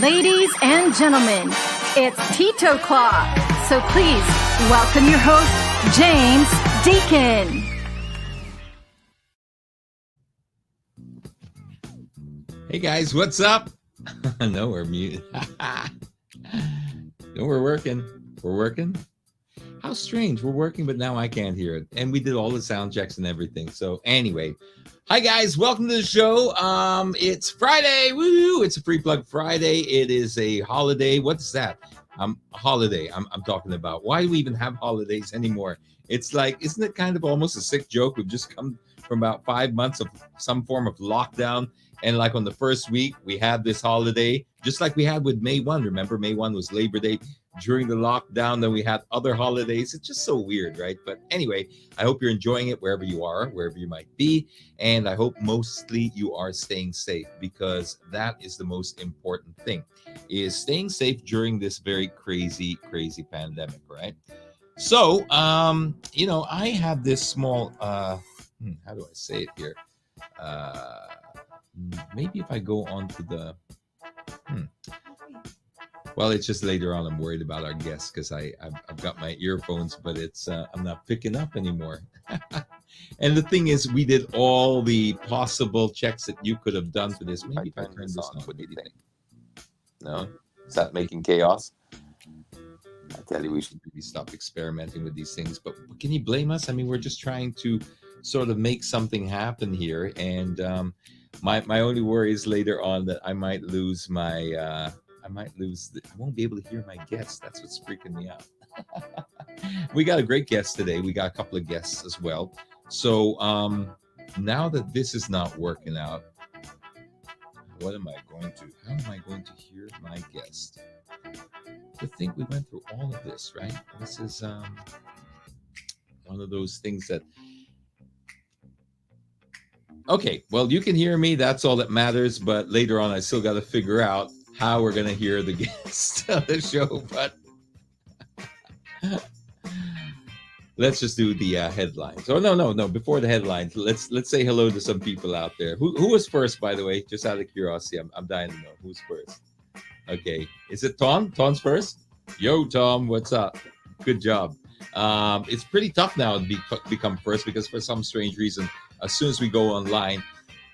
Ladies and gentlemen, it's Tito Claw. So please welcome your host, James Deacon. Hey guys, what's up? No, we're muted. No, we're working. We're working. How strange. We're working, but now I can't hear it. And we did all the sound checks and everything. So anyway, hi guys, welcome to the show. It's Friday. Woo! It's a free plug Friday. It is a holiday. What's that? A holiday. I'm talking about. Why do we even have holidays anymore? It's like, isn't it kind of almost a sick joke? We've just come from about 5 months of some form of lockdown. And like on the first week, we had this holiday, just like we had with May 1. Remember, May 1 was Labor Day during the lockdown. Then we had other holidays. It's just so weird, right? But anyway, I hope you're enjoying it wherever you are, wherever you might be. And I hope mostly you are staying safe, because that is the most important thing, is staying safe during this very crazy pandemic, right? So, I have this small, how do I say it here? Maybe if I go on to the, well, it's just later on. I'm worried about our guests because I've got my earphones, but it's I'm not picking up anymore. And the thing is, we did all the possible checks that you could have done for this. Maybe if I turn this on, what do you think? No? Is that making chaos? I tell you, we should maybe stop experimenting with these things. But can you blame us? I mean, we're just trying to sort of make something happen here. And my only worry is later on that I might lose my... I won't be able to hear my guests. That's what's freaking me out. We got a great guest today. We got a couple of guests as well. So now that this is not working out, how am I going to hear my guest? To think we went through all of this, right? This is one of those things that... Okay, well, you can hear me. That's all that matters. But later on, I still got to figure out how we're going to hear the guests of the show. But let's just do the headlines. Oh, no. Before the headlines, let's say hello to some people out there. Who was first, by the way? Just out of curiosity, I'm dying to know who's first. Okay, is it Tom? Tom's first? Yo, Tom, what's up? Good job. It's pretty tough now to become first, because for some strange reason, as soon as we go online,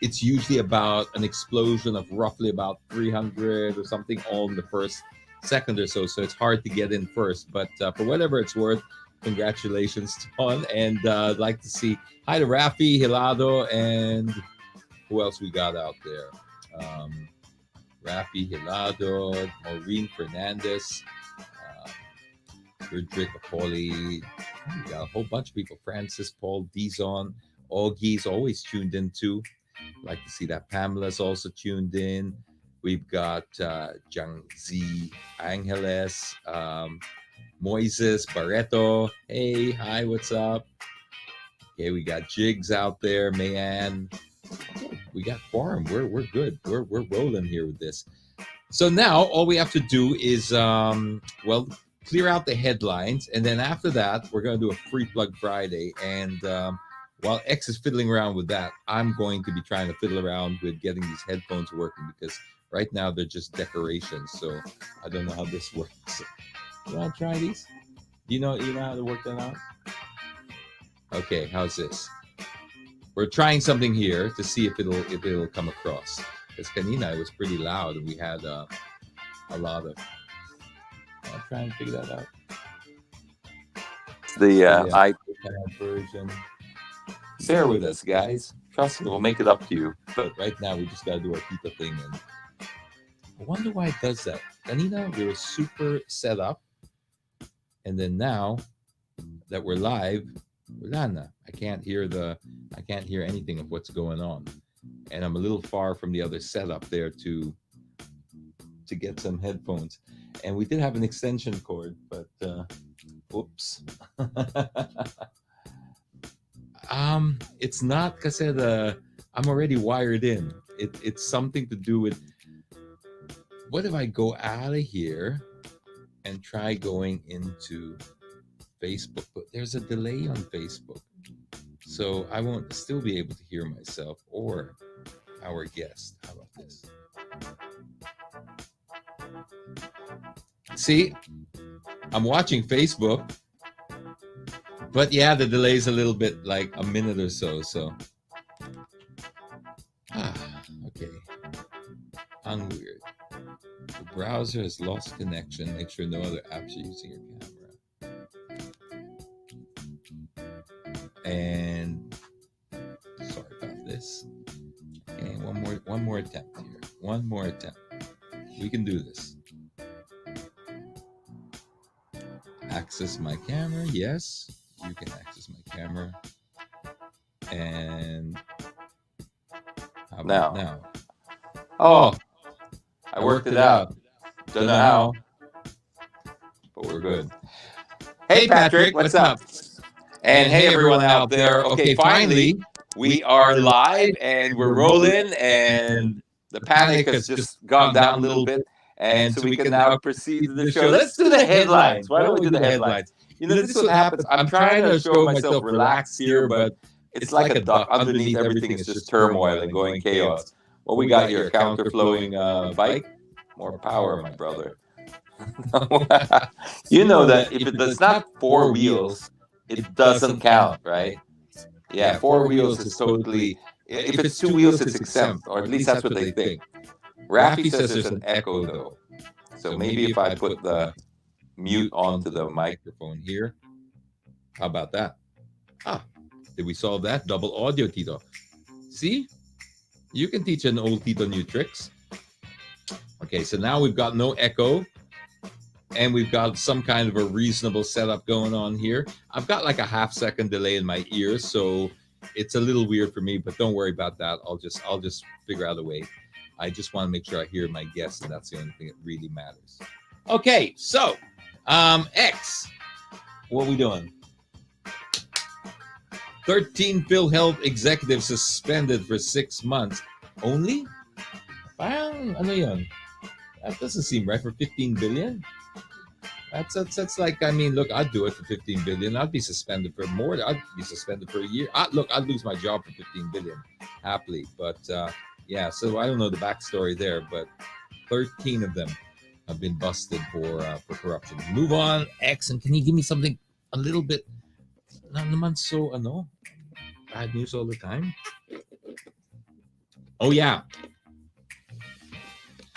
it's usually about an explosion of roughly about 300 or something all in the first second or so. So it's hard to get in first. But for whatever it's worth, congratulations, Tom. And I'd like to see hi to Rafi, Hilado, and who else we got out there? Rafi, Hilado, Maureen Fernandez, Frederick Apoli. We got a whole bunch of people. Francis, Paul, Dizon, Augie's always tuned in too. Like to see that. Pamela's also tuned in. We've got Jiang Zi, Angeles, Moises, Barreto. Hey, hi, what's up? Okay, we got Jigs out there, Mayan. We got Quorum. We're good. We're rolling here with this. So now all we have to do is clear out the headlines, and then after that we're gonna do a free plug Friday. And while X is fiddling around with that, I'm going to be trying to fiddle around with getting these headphones working, because right now they're just decorations. So I don't know how this works. You want to try these? You know how to work that out? Okay, how's this? We're trying something here to see if it'll come across. Because kanina, it was pretty loud, and we had a lot of... I'll try and figure that out. The iPad version. Bear with us, guys. Trust me, we'll make it up to you. But right now, we just got to do our pizza thing. And I wonder why it does that. Kanina, we were super set up. And then now that we're live, I can't hear anything of what's going on. And I'm a little far from the other setup there to get some headphones. And we did have an extension cord, but oops. It's not because I'm already wired in. It's something to do with, what if I go out of here and try going into Facebook? But there's a delay on Facebook, so I won't still be able to hear myself or our guest. How about this? See, I'm watching Facebook, but yeah, the delay is a little bit like a minute or so. So, okay. Unweird. The browser has lost connection. Make sure no other apps are using your camera. And sorry about this. And one more attempt here. One more attempt. We can do this. Access my camera. Yes, you can access my camera. And how about now? Oh, I worked it out. Don't know how, but we're good. Hey, Patrick, what's up? And hey, everyone out there. Okay, finally, we are live and we're rolling, and the panic has just gone down a little bit. And so we can now proceed to the show. Let's do the headlines. Why don't we do the headlines? You know, this is what happens. I'm trying to show myself relaxed here, but it's like a duck. Underneath, everything is just turmoil and going chaos. What we got here, counter-flowing bike. More power, my brother. You know that if it's not four wheels, it doesn't count, right? Yeah, four wheels is totally. If it's two wheels, it's exempt, or at least that's what they think. Raffy says there's an echo though, so maybe if I put the mute onto the microphone here, how about that? Did we solve that? Double audio, Tito. See, you can teach an old Tito new tricks. Okay, so now we've got no echo. And we've got some kind of a reasonable setup going on here. I've got like a half-second delay in my ears, so it's a little weird for me, but don't worry about that. I'll just figure out a way. I just want to make sure I hear my guests, and that's the only thing that really matters. Okay, so X, what are we doing? 13 PhilHealth executives suspended for 6 months. Only? Parang, ano yun? That doesn't seem right for 15 billion. That's like, I mean, look, I'd do it for 15 billion. I'd be suspended for more. I'd be suspended for a year. I'd lose my job for 15 billion happily. But yeah, so I don't know the backstory there, but 13 of them have been busted for corruption. Move on, X, and can you give me something a little bit, not naman so, bad news all the time? Oh yeah.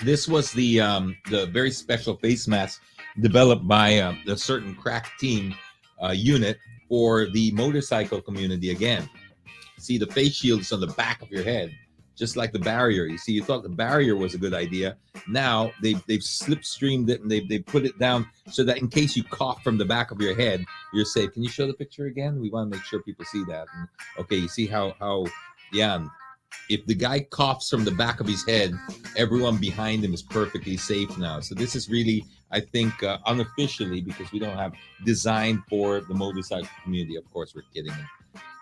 This was the very special face mask developed by a certain crack team unit for the motorcycle community again. See, the face shield is on the back of your head, just like the barrier. You see, you thought the barrier was a good idea. Now they've slipstreamed it and they put it down so that in case you cough from the back of your head, you're safe. Can you show the picture again? We want to make sure people see that. And, okay, you see how yeah. If the guy coughs from the back of his head, everyone behind him is perfectly safe now. So this is really, I think, unofficially, because we don't have designed for the motorcycle community. Of course, we're kidding.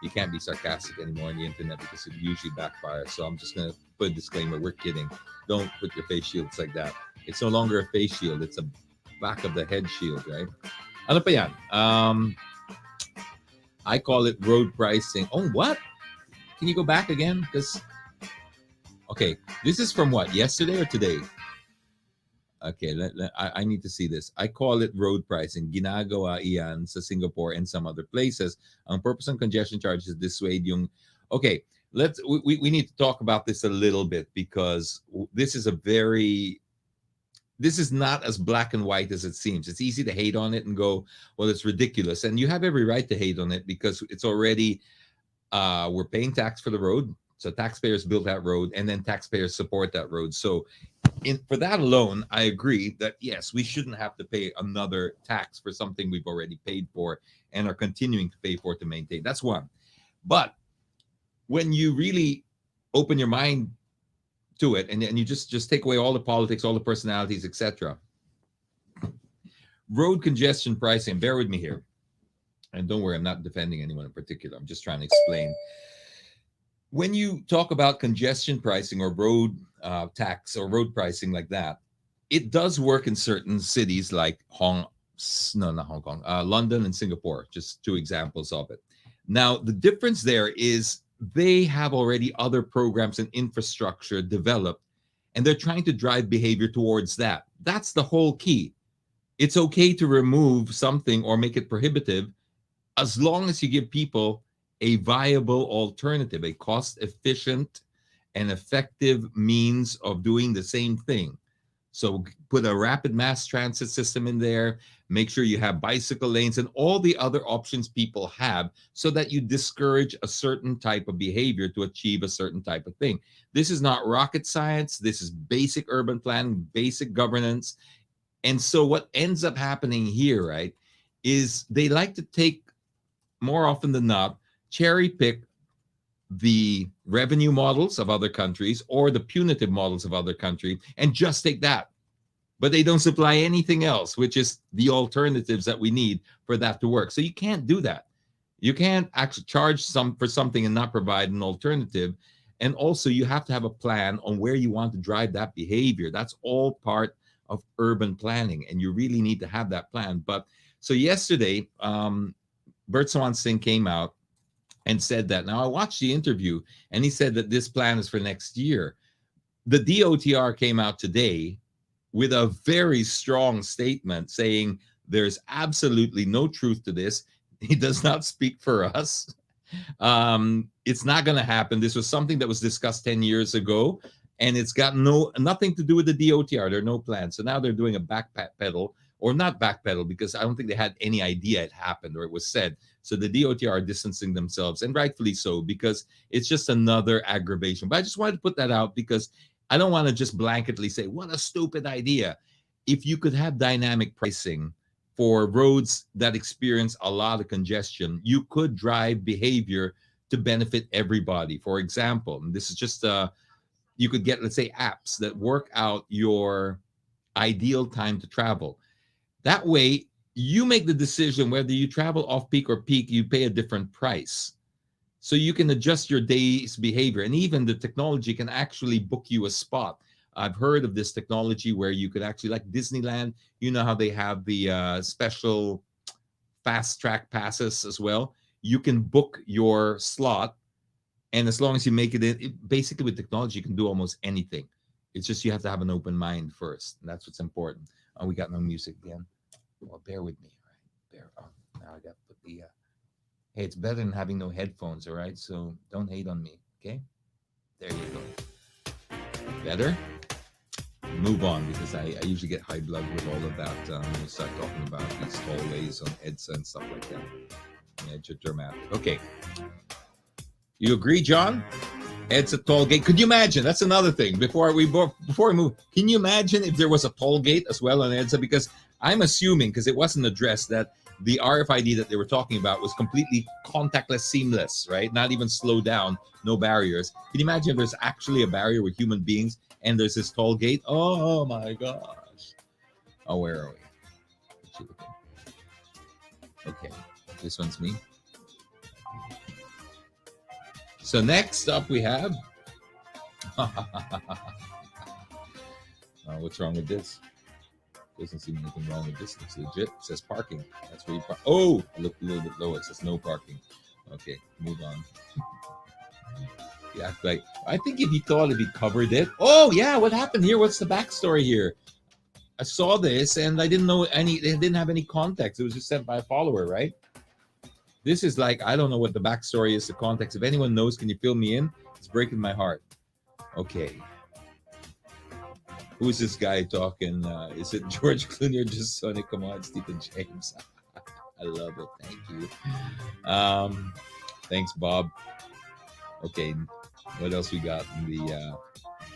You can't be sarcastic anymore on the internet because it usually backfires. So I'm just going to put a disclaimer. We're kidding. Don't put your face shields like that. It's no longer a face shield. It's a back of the head shield, right? Ano pa yan? I call it road pricing. Oh, what? Can you go back again? Because, okay, this is from what? Yesterday or today? Okay, I need to see this. I call it road pricing. Ginagawa iyan sa Singapore and some other places. Ang purpose ng congestion charge is dissuade yung... Okay, we need to talk about this a little bit because this is this is not as black and white as it seems. It's easy to hate on it and go, well, it's ridiculous. And you have every right to hate on it because it's already... we're paying tax for the road. So taxpayers build that road and then taxpayers support that road. So for that alone, I agree that, yes, we shouldn't have to pay another tax for something we've already paid for and are continuing to pay for to maintain. That's one. But when you really open your mind to it and you just take away all the politics, all the personalities, etc., road congestion pricing, bear with me here. And don't worry, I'm not defending anyone in particular. I'm just trying to explain. When you talk about congestion pricing or road tax or road pricing like that, it does work in certain cities like London and Singapore, just two examples of it. Now, the difference there is they have already other programs and infrastructure developed, and they're trying to drive behavior towards that. That's the whole key. It's okay to remove something or make it prohibitive as long as you give people a viable alternative, a cost efficient and effective means of doing the same thing. So put a rapid mass transit system in there, make sure you have bicycle lanes and all the other options people have so that you discourage a certain type of behavior to achieve a certain type of thing. This is not rocket science. This is basic urban planning, basic governance. And so what ends up happening here, right, is they like to take, more often than not, cherry pick the revenue models of other countries or the punitive models of other countries and just take that. But they don't supply anything else, which is the alternatives that we need for that to work. So you can't do that. You can't actually charge some for something and not provide an alternative. And also you have to have a plan on where you want to drive that behavior. That's all part of urban planning, and you really need to have that plan. But so yesterday, Bert Swansing came out and said that. Now I watched the interview, and he said that this plan is for next year. The DOTR came out today with a very strong statement saying there's absolutely no truth to this. He does not speak for us. It's not going to happen. This was something that was discussed 10 years ago, and it's got nothing to do with the DOTR. There are no plans. So now they're doing a backpedal, or not backpedal, because I don't think they had any idea it happened or it was said. So the DOTR are distancing themselves, and rightfully so, because it's just another aggravation. But I just wanted to put that out because I don't want to just blanketly say, what a stupid idea. If you could have dynamic pricing for roads that experience a lot of congestion, you could drive behavior to benefit everybody. For example, and this is just you could get, let's say, apps that work out your ideal time to travel. That way, you make the decision whether you travel off peak or peak, you pay a different price. So you can adjust your day's behavior. And even the technology can actually book you a spot. I've heard of this technology where you could actually, like Disneyland, you know how they have the special fast track passes as well. You can book your slot, and as long as you make it basically with technology, you can do almost anything. It's just you have to have an open mind first, and that's what's important. Oh, we got no music again. Well, bear with me, all right? Now I got to put the. Hey, it's better than having no headphones, all right? So don't hate on me, okay? There you go. Better? Move on, because I usually get high blood with all of that when we start talking about these tollways on EDSA and stuff like that. Yeah, it's dramatic. Okay. You agree, John? EDSA toll gate. Could you imagine? That's another thing. Before we move, can you imagine if there was a toll gate as well on EDSA? Because I'm assuming, because it wasn't addressed, that the RFID that they were talking about was completely contactless, seamless, right? Not even slow down, no barriers. Can you imagine if there's actually a barrier with human beings and there's this toll gate? Oh my gosh. Oh, where are we? Okay, this one's me. So next up we have... what's wrong with this? Doesn't seem anything wrong with this. It's legit. It says parking. That's where you park. Oh, look a little bit lower. It says no parking. Okay, move on. Yeah, like I think if he covered it. Oh yeah, what happened here? What's the backstory here? I saw this and I didn't know any. They didn't have any context. It was just sent by a follower, right? This is like, I don't know what the backstory is, the context. If anyone knows, can you fill me in? It's breaking my heart. Okay. Who's this guy talking? Is it George Clooney or just Sonny? Come on, Stephen James. I love it. Thank you. Thanks, Bob. Okay. What else we got in the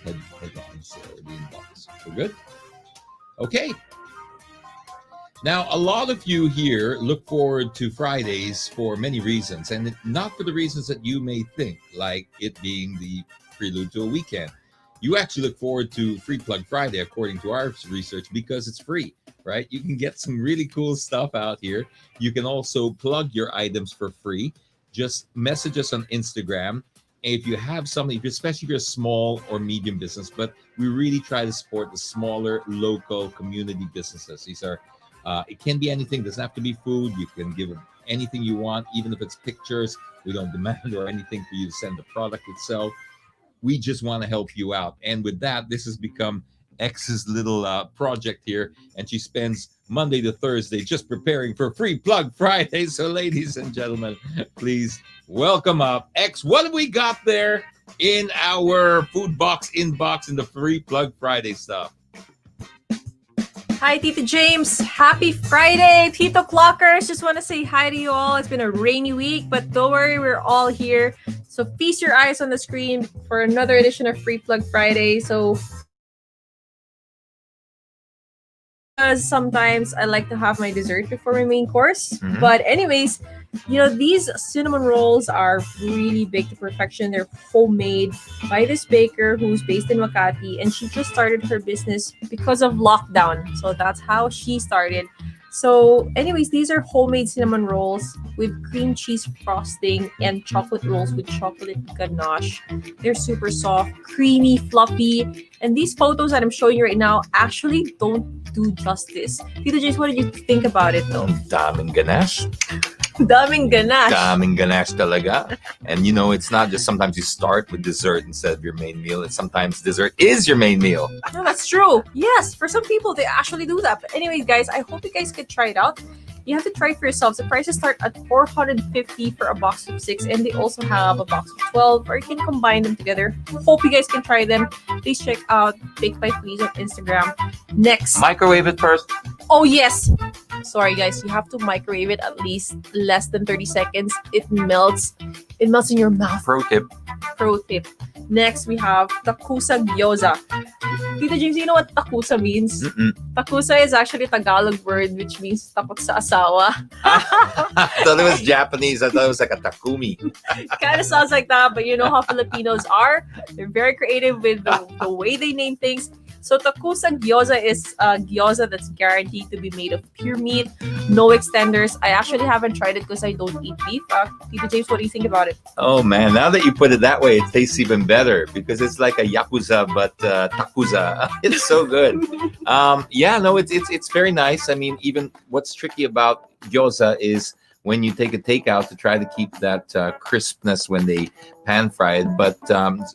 headlines or the inbox? We're good? Okay. Now, a lot of you here look forward to Fridays for many reasons, and not for the reasons that you may think, like it being the prelude to a weekend. You actually look forward to Free Plug Friday, according to our research, because it's free, right? You can get some really cool stuff out here. You can also plug your items for free. Just message us on Instagram. If you have something, especially if you're a small or medium business, but we really try to support the smaller local community businesses. These are it can be anything. It doesn't have to be food. You can give them anything you want, even if it's pictures. We don't demand or anything for you to send the product itself. We just want to help you out. And with that, this has become X's little project here, and she spends Monday to Thursday just preparing for Free Plug Friday. So, ladies and gentlemen, please welcome up X. What have we got there in our food box inbox in the Free Plug Friday stuff? Hi, Tito James. Happy Friday, Tito Clockers. Just want to say hi to you all. It's been a rainy week, but don't worry, we're all here. So feast your eyes on the screen for another edition of Free Plug Friday. So sometimes I like to have my dessert before my main course. Mhm. But anyways, these cinnamon rolls are really baked to perfection. They're homemade by this baker who's based in Makati, and she just started her business because of lockdown. So that's how she started. So anyways, these are homemade cinnamon rolls with cream cheese frosting and chocolate rolls with chocolate ganache. They're super soft, creamy, fluffy. And these photos that I'm showing you right now actually don't do justice. Tito James, what did you think about it though? Daming ganache. Daming ganache. Daming ganache talaga. And it's not just sometimes you start with dessert instead of your main meal. It's sometimes dessert is your main meal. No, that's true. Yes, for some people, they actually do that. But anyways, guys, I hope you guys can try it out. You have to try it for yourselves. The prices start at $450 for a box of 6, and they also have a box of 12, or you can combine them together. Hope you guys can try them. Please check out Baked by Please on Instagram. Next. Microwave it first. Oh, yes. Sorry, guys. You have to microwave it at least less than 30 seconds. It melts. It melts in your mouth. Pro tip. Pro tip. Next, we have takusa gyoza. Tito James, you know what takusa means? Mm-mm. Takusa is actually a Tagalog word which means takot sa asawa. I thought it was Japanese. I thought it was like a takumi. Kind of sounds like that, but you know how Filipinos are. They're very creative with the way they name things. So takusa gyoza is a gyoza that's guaranteed to be made of pure meat, no extenders. I actually haven't tried it because I don't eat beef. Tito James, what do you think about it? Oh man, now that you put it that way, it tastes even better because it's like a yakuza but takuza. It's so good. It's very nice. I mean, even what's tricky about gyoza is when you take a takeout to try to keep that crispness when they pan fry it. But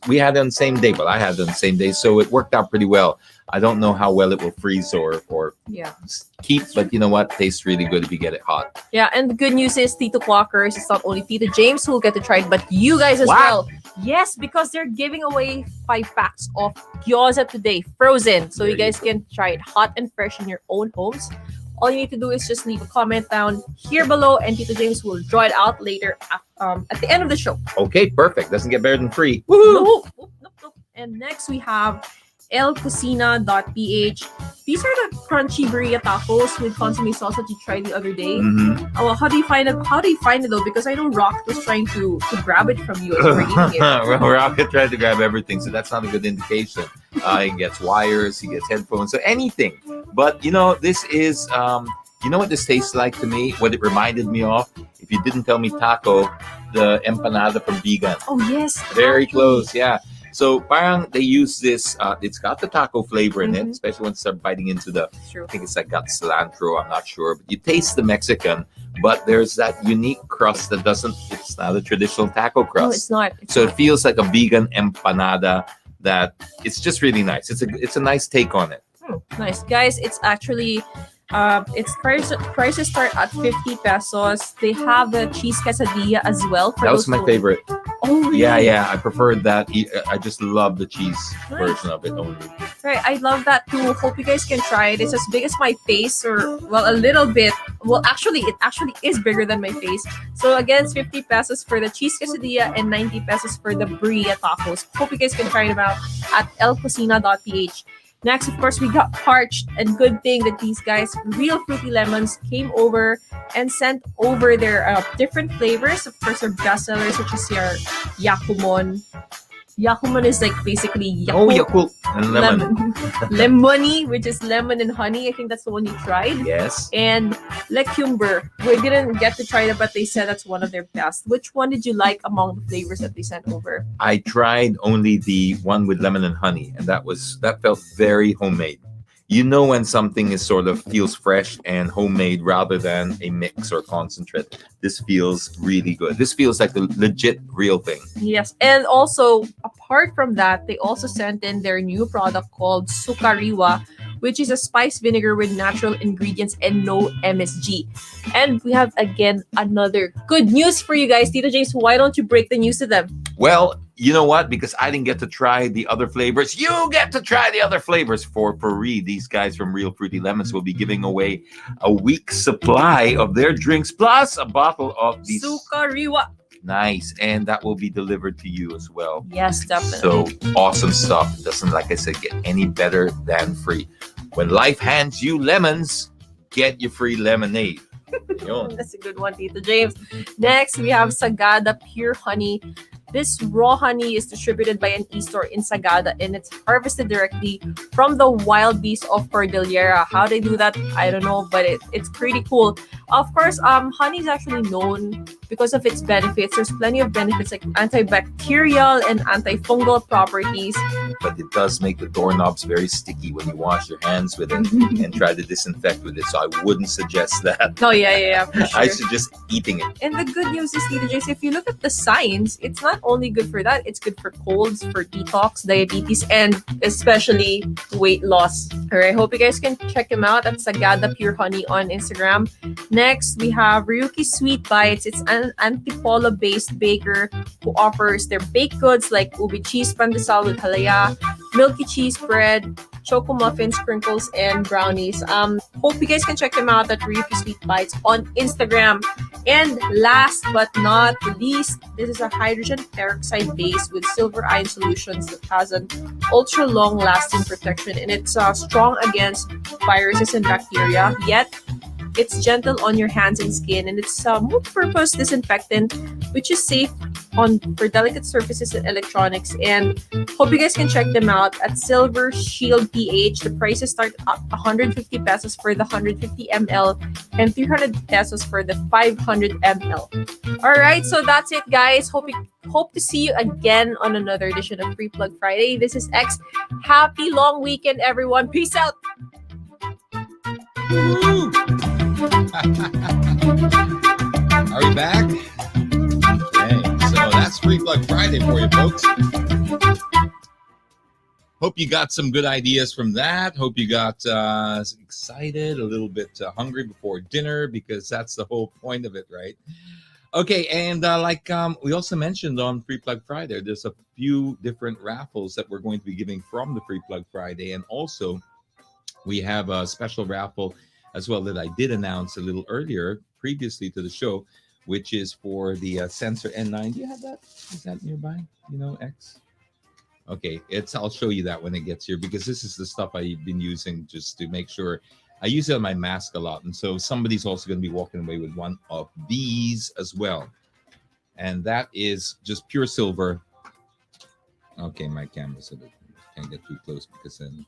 we had it on the same day. Well, I had it on the same day, so it worked out pretty well. I don't know how well it will freeze or keep, but you know what? Tastes really good if you get it hot. Yeah, and the good news is Tito Clockers, it's not only Tito James who will get to try it, but you guys as What? well. Yes, because they're giving away 5 packs of gyoza today, frozen. So you There you guys can try it hot and fresh in your own homes. All you need to do is just leave a comment down here below, and Tito James will draw it out later at the end of the show. Okay, perfect. Doesn't get better than free. Woohoo! Nope. And next we have elcocina.ph. These are the crunchy burrito tacos with consomme sauce that you tried the other day. Mhm. Oh, well, how do you find it? How do you find it though? Because I know Rock was trying to grab it from you as we're eating it. Rocket tried to grab everything, so that's not a good indication. He gets wires, he gets headphones, so anything. But this is, what this tastes like to me? What it reminded me of? If you didn't tell me taco, the empanada from Vegan. Oh yes, Very actually. close, yeah. So parang they use this, it's got the taco flavor in it, Mhm. especially when you start biting into the, It's true. I think it's like got cilantro, I'm not sure. But you taste the Mexican, but there's that unique crust that it's not a traditional taco crust. No, it's not. It's So not. it feels like a vegan empanada that it's just really nice. It's a nice take on it. Nice, guys. It's actually its prices start at 50 pesos. They have the cheese quesadilla as well. For That was those my who- favorite. Oh, really? Yeah. I preferred that. I just love the cheese Nice. version of it only. Right, I love that too. Hope you guys can try it. It's as big as my face, or well, a little bit. Well, actually, it actually is bigger than my face. So again, it's 50 pesos for the cheese quesadilla and 90 pesos for the burrito tacos. Hope you guys can try them out at elcocina.ph. Next, of course, we got Parched, and good thing that these guys, Real Fruity Lemons, came over and sent over their different flavors. Of course, their bestsellers, such as your Yakumon. Yakumon is like basically Oh, Yakult Yakult and lemon. Lemony, which is lemon and honey. I think that's the one you tried. Yes. And Lecumber. We didn't get to try that, but they said that's one of their best. Which one did you like among the flavors that they sent over? I tried only the one with lemon and honey, and that felt very homemade. You know when something is sort of feels fresh and homemade rather than a mix or concentrate. This feels really good. This feels like the legit real thing. Yes, and also apart from that, they also sent in their new product called Sukariwa, which is a spice vinegar with natural ingredients and no MSG. And we have again another good news for you guys. Tito James, why don't you break the news to them? Well, you know what? Because I didn't get to try the other flavors. You get to try the other flavors for free. These guys from Real Fruity Lemons will be giving away a week's supply of their drinks plus a bottle of these. Sukariwa. Nice. And that will be delivered to you as well. Yes, definitely. So awesome stuff. Doesn't, like I said, get any better than free. When life hands you lemons, get your free lemonade. Yun. That's a good one, Tito James. Next, we have Sagada Pure Honey. This raw honey is distributed by an e-store in Sagada and it's harvested directly from the wild bees of Cordillera. How they do that, I don't know, but it's pretty cool. Of course, honey is actually known because of its benefits. There's plenty of benefits like antibacterial and antifungal properties. But it does make the doorknobs very sticky when you wash your hands with it and try to disinfect with it. So I wouldn't suggest that. Oh, yeah, for sure. I suggest eating it. And the good news is, Tito Jace, if you look at the science, it's not only good for that, it's good for colds, for detox, diabetes, and especially weight loss. All right, hope you guys can check them out at Sagada Pure Honey on Instagram. Next, we have Ryuki Sweet Bites. It's an Antipolo-based baker who offers their baked goods like ubi cheese pandesal with halaya, milky cheese bread, choco muffins, sprinkles, and brownies. Hope you guys can check them out at Ryuki Sweet Bites on Instagram. And last but not least, this is a hydrogen peroxide base with silver ion solutions that has an ultra long lasting protection, and it's strong against viruses and bacteria, yet it's gentle on your hands and skin, and it's a multi-purpose disinfectant which is safe for delicate surfaces and electronics. And hope you guys can check them out at Silver Shield PH. The prices start at 150 pesos for the 150 ml and 300 pesos for the 500 ml. All right, so that's it, guys. Hope to see you again on another edition of Free Plug Friday. This is X. Happy long weekend, everyone. Peace out. Are we back? Okay, so that's Free Plug Friday for you, folks. Hope you got some good ideas from that. Hope you got excited, a little bit hungry before dinner, because that's the whole point of it, right? Okay, and we also mentioned on Free Plug Friday, there's a few different raffles that we're going to be giving from the Free Plug Friday, and also we have a special raffle as well that I did announce a little earlier, previously to the show, which is for the Sensor N9. Do you have that? Is that nearby? You know, X? Okay, I'll show you that when it gets here, because this is the stuff I've been using just to make sure. I use it on my mask a lot, and so somebody's also going to be walking away with one of these as well. And that is just pure silver. Okay, my camera said it can't get too close because then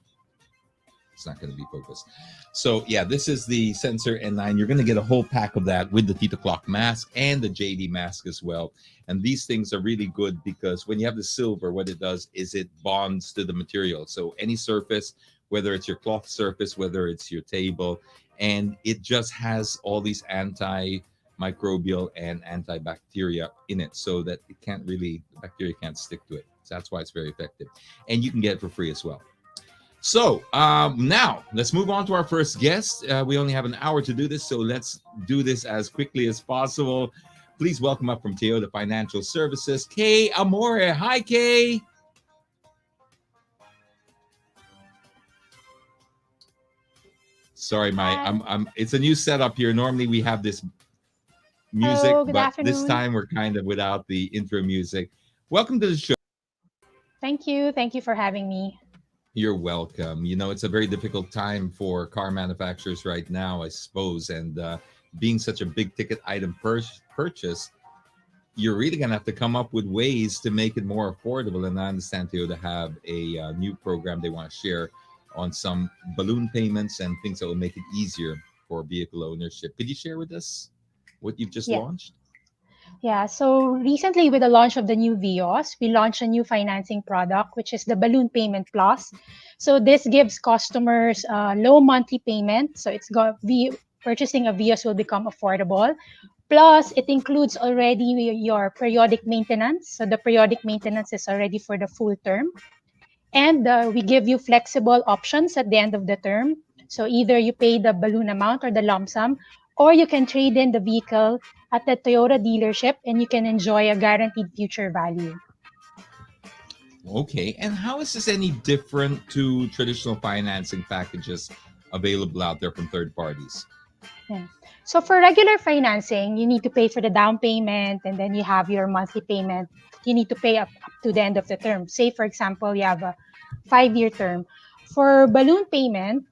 it's not going to be focused. So yeah, this is the Sensor N9. You're going to get a whole pack of that with the Tito Clock mask and the JD mask as well. And these things are really good because when you have the silver, what it does is it bonds to the material. So any surface, whether it's your cloth surface, whether it's your table, and it just has all these antimicrobial and antibacteria in it, so that the bacteria can't stick to it. So that's why it's very effective. And you can get it for free as well. So now let's move on to our first guest. We only have an hour to do this, so let's do this as quickly as possible. Please welcome up from Toyota Financial Services, Kay Amore. Hi, Kay. Sorry, it's a new setup here. Normally we have this music, but afternoon. This time we're kind of without the intro music. Welcome to the show. Thank you. Thank you for having me. You're welcome. You know, it's a very difficult time for car manufacturers right now, I suppose. And being such a big ticket item purchase, you're really going to have to come up with ways to make it more affordable. And I understand Toyota have a new program they want to share on some balloon payments and things that will make it easier for vehicle ownership. Could you share with us what you've just launched? Yeah, so recently with the launch of the new Vios, we launched a new financing product, which is the Balloon Payment Plus. So this gives customers low monthly payment. So purchasing a Vios will become affordable. Plus, it includes already your periodic maintenance. So the periodic maintenance is already for the full term. And we give you flexible options at the end of the term. So either you pay the balloon amount or the lump sum, or you can trade in the vehicle at the Toyota dealership and you can enjoy a guaranteed future value. Okay, and how is this any different to traditional financing packages available out there from third parties? Yeah. So for regular financing, you need to pay for the down payment and then you have your monthly payment. You need to pay up to the end of the term. Say, for example, you have a 5-year term. For balloon payment,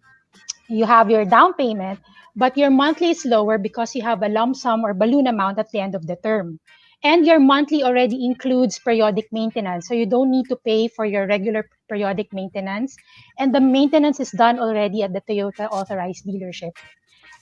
you have your down payment, but your monthly is lower because you have a lump sum or balloon amount at the end of the term. And your monthly already includes periodic maintenance. So you don't need to pay for your regular periodic maintenance. And the maintenance is done already at the Toyota authorized dealership.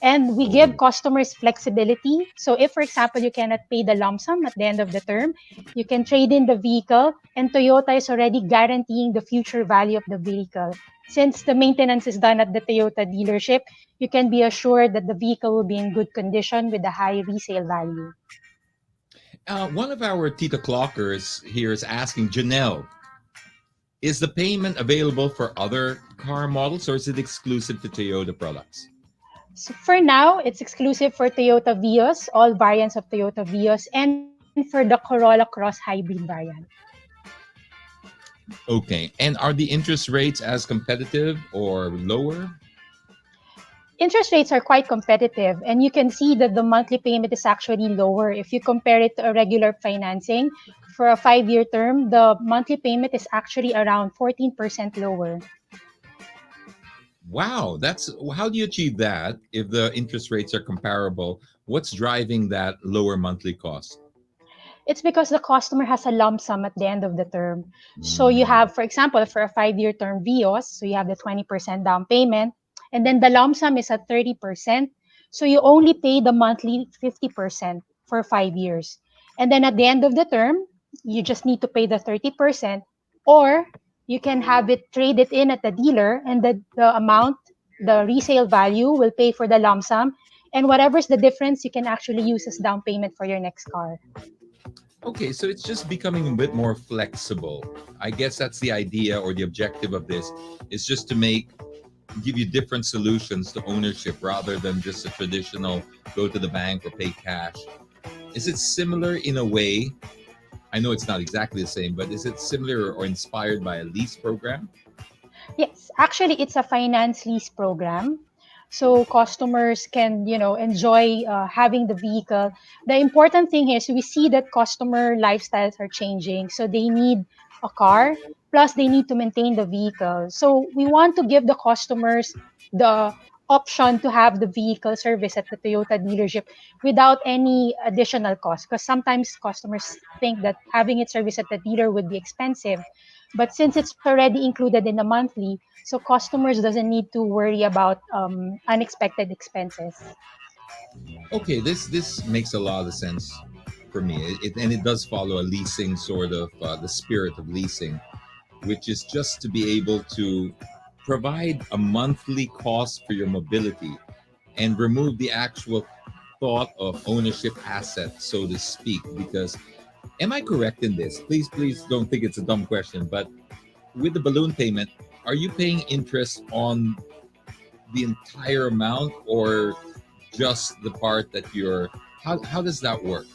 And we give Oh, customers flexibility. So if, for example, you cannot pay the lump sum at the end of the term, you can trade in the vehicle and Toyota is already guaranteeing the future value of the vehicle. Since the maintenance is done at the Toyota dealership, you can be assured that the vehicle will be in good condition with a high resale value. one of our Tita Clockers here is asking Janelle, is the payment available for other car models or is it exclusive to Toyota products? So for now, it's exclusive for Toyota Vios, all variants of Toyota Vios, and for the Corolla Cross Hybrid variant. Okay, and are the interest rates as competitive or lower? Interest rates are quite competitive, and you can see that the monthly payment is actually lower. If you compare it to a regular financing for a 5-year term, the monthly payment is actually around 14% lower. Wow, that's how do you achieve that if the interest rates are comparable? What's driving that lower monthly cost? It's because the customer has a lump sum at the end of the term. So you Mm, have, for example, for a 5-year term Vios, so you have the 20% down payment, and then the lump sum is at 30%. So you only pay the monthly 50% for 5 years. And then at the end of the term, you just need to pay the 30%, or you can have it traded in at the dealer, and the amount, the resale value, will pay for the lump sum. And whatever's the difference, you can actually use as down payment for your next car. okay, so it's just becoming a bit more flexible. I guess that's the idea or the objective of this is just to give you different solutions to ownership rather than just a traditional go to the bank or pay cash. Is it similar in a way? I know it's not exactly the same, but is it similar or inspired by a lease program? Yes, actually, it's a finance lease program. So customers can, enjoy having the vehicle. The important thing is we see that customer lifestyles are changing. So they need a car, plus they need to maintain the vehicle. So we want to give the customers the option to have the vehicle service at the Toyota dealership without any additional cost. Because sometimes customers think that having it serviced at the dealer would be expensive. But since it's already included in the monthly, so customers doesn't need to worry about unexpected expenses. Okay, this makes a lot of sense for me. And it does follow a leasing sort of the spirit of leasing, which is just to be able to provide a monthly cost for your mobility and remove the actual thought of ownership asset, so to speak. Because, am I correct in this? Please don't think it's a dumb question, but with the balloon payment, are you paying interest on the entire amount or just the part that you're how does that work?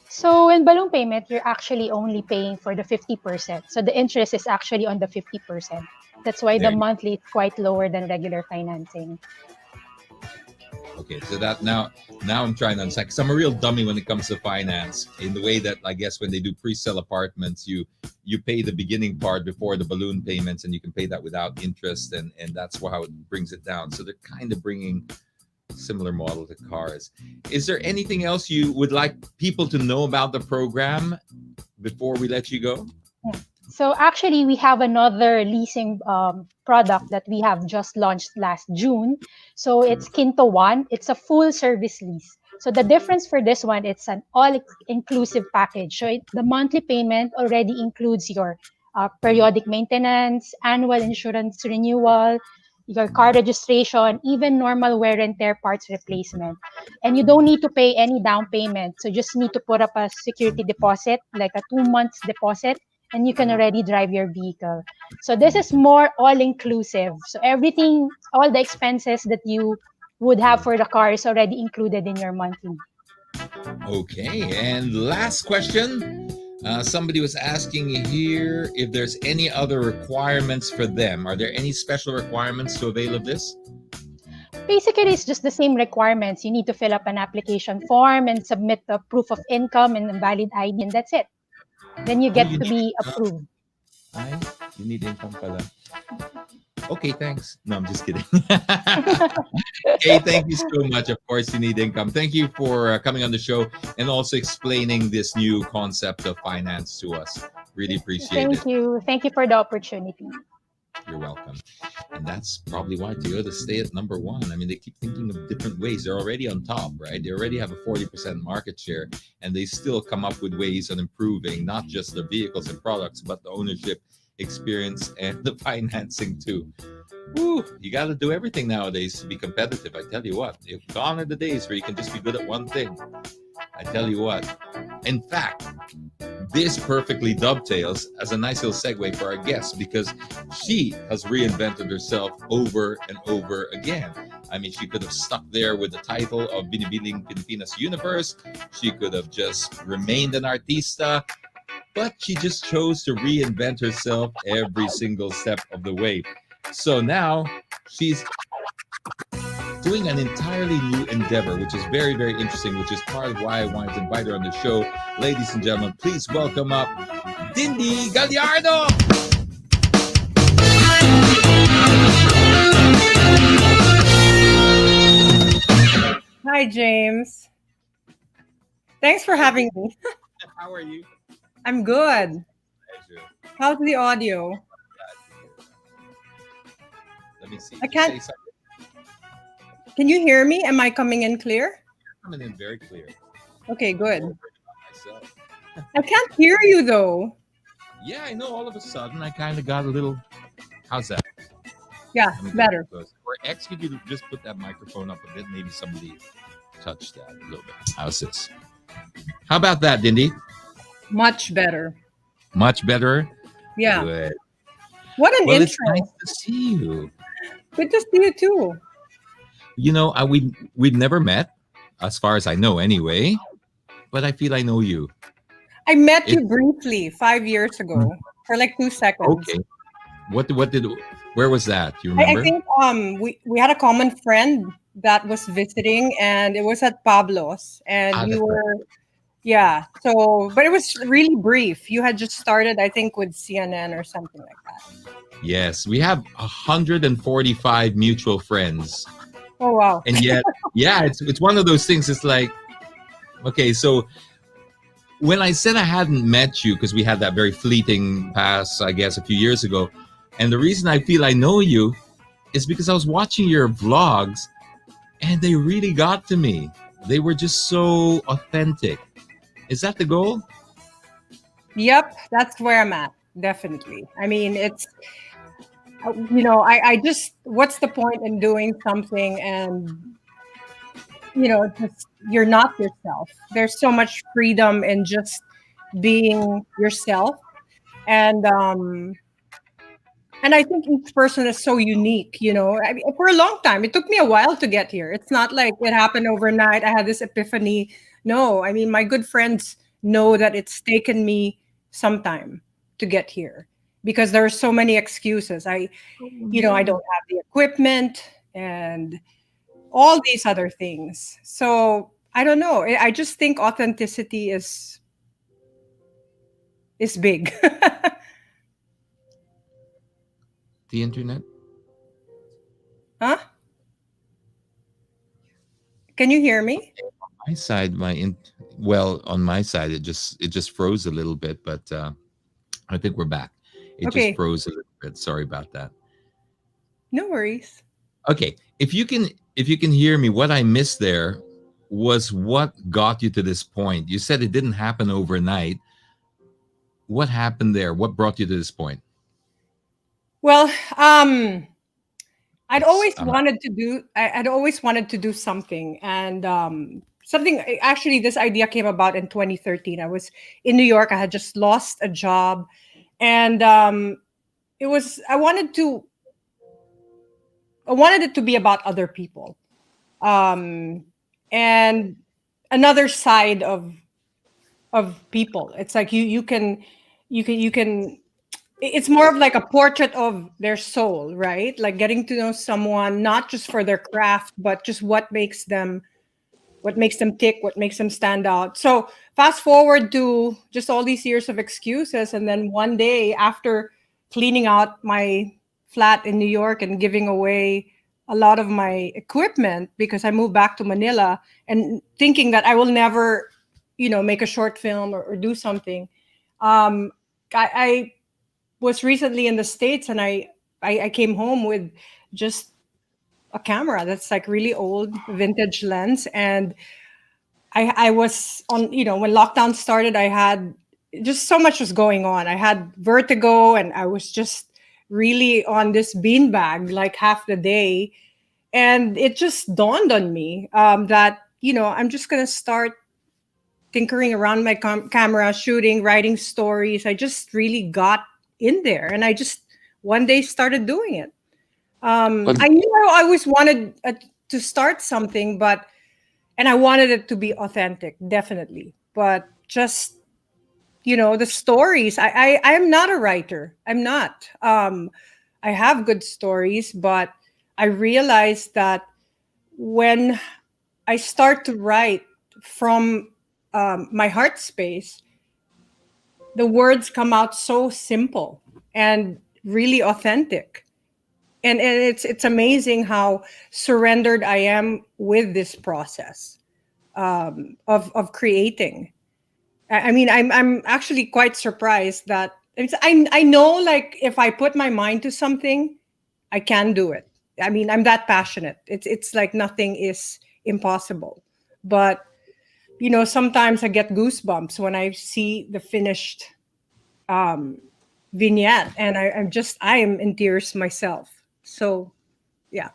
So in balloon payment, you're actually only paying for the 50%. So the interest is actually on the 50%. That's why the There you monthly is quite lower than regular financing. Okay, so that now I'm trying to understand because I'm a real dummy when it comes to finance. In the way that I guess when they do pre-sale apartments, you pay the beginning part before the balloon payments, and you can pay that without interest, and that's how it brings it down. So they're kind of bringing similar model to cars. Is there anything else you would like people to know about the program before we let you go? Yeah. So actually, we have another leasing product that we have just launched last June. So it's Katawan. It's a full service lease. So the difference for this one, it's an all-inclusive package. So the monthly payment already includes your periodic maintenance, annual insurance renewal, your car registration, even normal wear and tear parts replacement. And you don't need to pay any down payment. So just need to put up a security deposit, like a 2 months deposit, and you can already drive your vehicle. So this is more all-inclusive. So everything, all the expenses that you would have for the car is already included in your monthly. Okay, and last question. Somebody was asking here if there's any other requirements for them. Are there any special requirements to avail of this? Basically, it's just the same requirements. You need to fill up an application form and submit a proof of income and a valid ID, and that's it. Then you get you to need be income? approved. Ay, you need income pala. Okay, thanks. No, I'm just kidding. Hey, thank you so much. Of course, you need income. Thank you for coming on the show and also explaining this new concept of finance to us. Really appreciate it. Thank you. Thank you for the opportunity. You're welcome. And that's probably why Toyota stay at number one. I mean, they keep thinking of different ways. They're already on top, right? They already have a 40% market share, and they still come up with ways of improving not just the vehicles and products, but the ownership experience and the financing too. Woo, you got to do everything nowadays to be competitive. I tell you what, if gone are the days where you can just be good at one thing. I tell you what. In fact, this perfectly dovetails as a nice little segue for our guest because she has reinvented herself over and over again. I mean, she could have stuck there with the title of Binibining Pilipinas-Universe. She could have just remained an artista, but she just chose to reinvent herself every single step of the way. So now she's doing an entirely new endeavor, which is very, very interesting, which is part of why I wanted to invite her on the show. Ladies and gentlemen, please welcome up Dindy Gallardo. Hi, James. Thanks for having me. How are you? I'm good. Pleasure. How's the audio? Let me see. I can't- Say something. Can you hear me? Am I coming in clear? Coming in very clear. Okay, good. Myself. I can't hear you though. Yeah, I know. All of a sudden, I kind of got a little. How's that? Yeah, Let me get better. close. Or X, could you just put that microphone up a bit? Maybe somebody touched that a little bit. How's this? How about that, Dindy? Much better. Much better. Yeah. Good. What an Well, it's intro. nice to see you. Good to see you too. You know, we've never met, as far as I know, anyway. But I feel I know you. I met you briefly 5 years ago for like 2 seconds. Okay. Where was that? Do you I remember? think we had a common friend that was visiting, and it was at Pablo's, and you that's were yeah. So, but it was really brief. You had just started, I think, with CNN or something like that. Yes, we have 145 mutual friends, Oh wow. and yet, yeah, it's one of those things. It's like, okay, so when I said I hadn't met you because we had that very fleeting pass, I guess, a few years ago, and the reason I feel I know you is because I was watching your vlogs, and they really got to me. They were just so authentic. Is that the goal? Yep, that's where I'm at. Definitely. I mean, it's I just what's the point in doing something and just you're not yourself. There's so much freedom in just being yourself, and I think each person is so unique. I mean, for a long time, it took me a while to get here. It's not like it happened overnight. I had this epiphany. No, I mean, my good friends know that it's taken me some time to get here because there are so many excuses. I don't have the equipment and all these other things. So I don't know. I just think authenticity is big. The internet? Huh? Can you hear me? My side, on my side, it just froze a little bit, but I think we're back. It Okay. just froze a little bit. Sorry about that. No worries. Okay, if you can hear me, what I missed there was what got you to this point? You said it didn't happen overnight. What happened there? What brought you to this point? Well, I'd It's, always um, wanted to do. I'd always wanted to do something, and something. Actually, this idea came about in 2013. I was in New York. I had just lost a job, and it was. I wanted it to be about other people, um, and another side of people. It's like you can it's more of like a portrait of their soul, right? Like getting to know someone not just for their craft, but just what makes them tick, what makes them stand out. So fast forward to just all these years of excuses, and then one day after cleaning out my flat in New York and giving away a lot of my equipment because I moved back to Manila and thinking that I will never, make a short film or do something. Um, I was recently in the States, and I came home with just a camera that's like really old vintage lens. And I was on, when lockdown started, I had just so much was going on. I had vertigo, and I was just really on this beanbag like half the day. And it just dawned on me that, I'm just going to start tinkering around my camera, shooting, writing stories. I just really got in there, and I just one day started doing it. but I knew I always wanted to start something, and I wanted it to be authentic, definitely. But just the stories. I am not a writer. I'm not. I have good stories, but I realized that when I start to write from my heart space, the words come out so simple and really authentic. And it's amazing how surrendered I am with this process of creating. I mean, I'm actually quite surprised that I know, like, if I put my mind to something, I can do it. I mean, I'm that passionate. It's like nothing is impossible. But sometimes I get goosebumps when I see the finished um, vignette, and I am in tears myself. So yeah,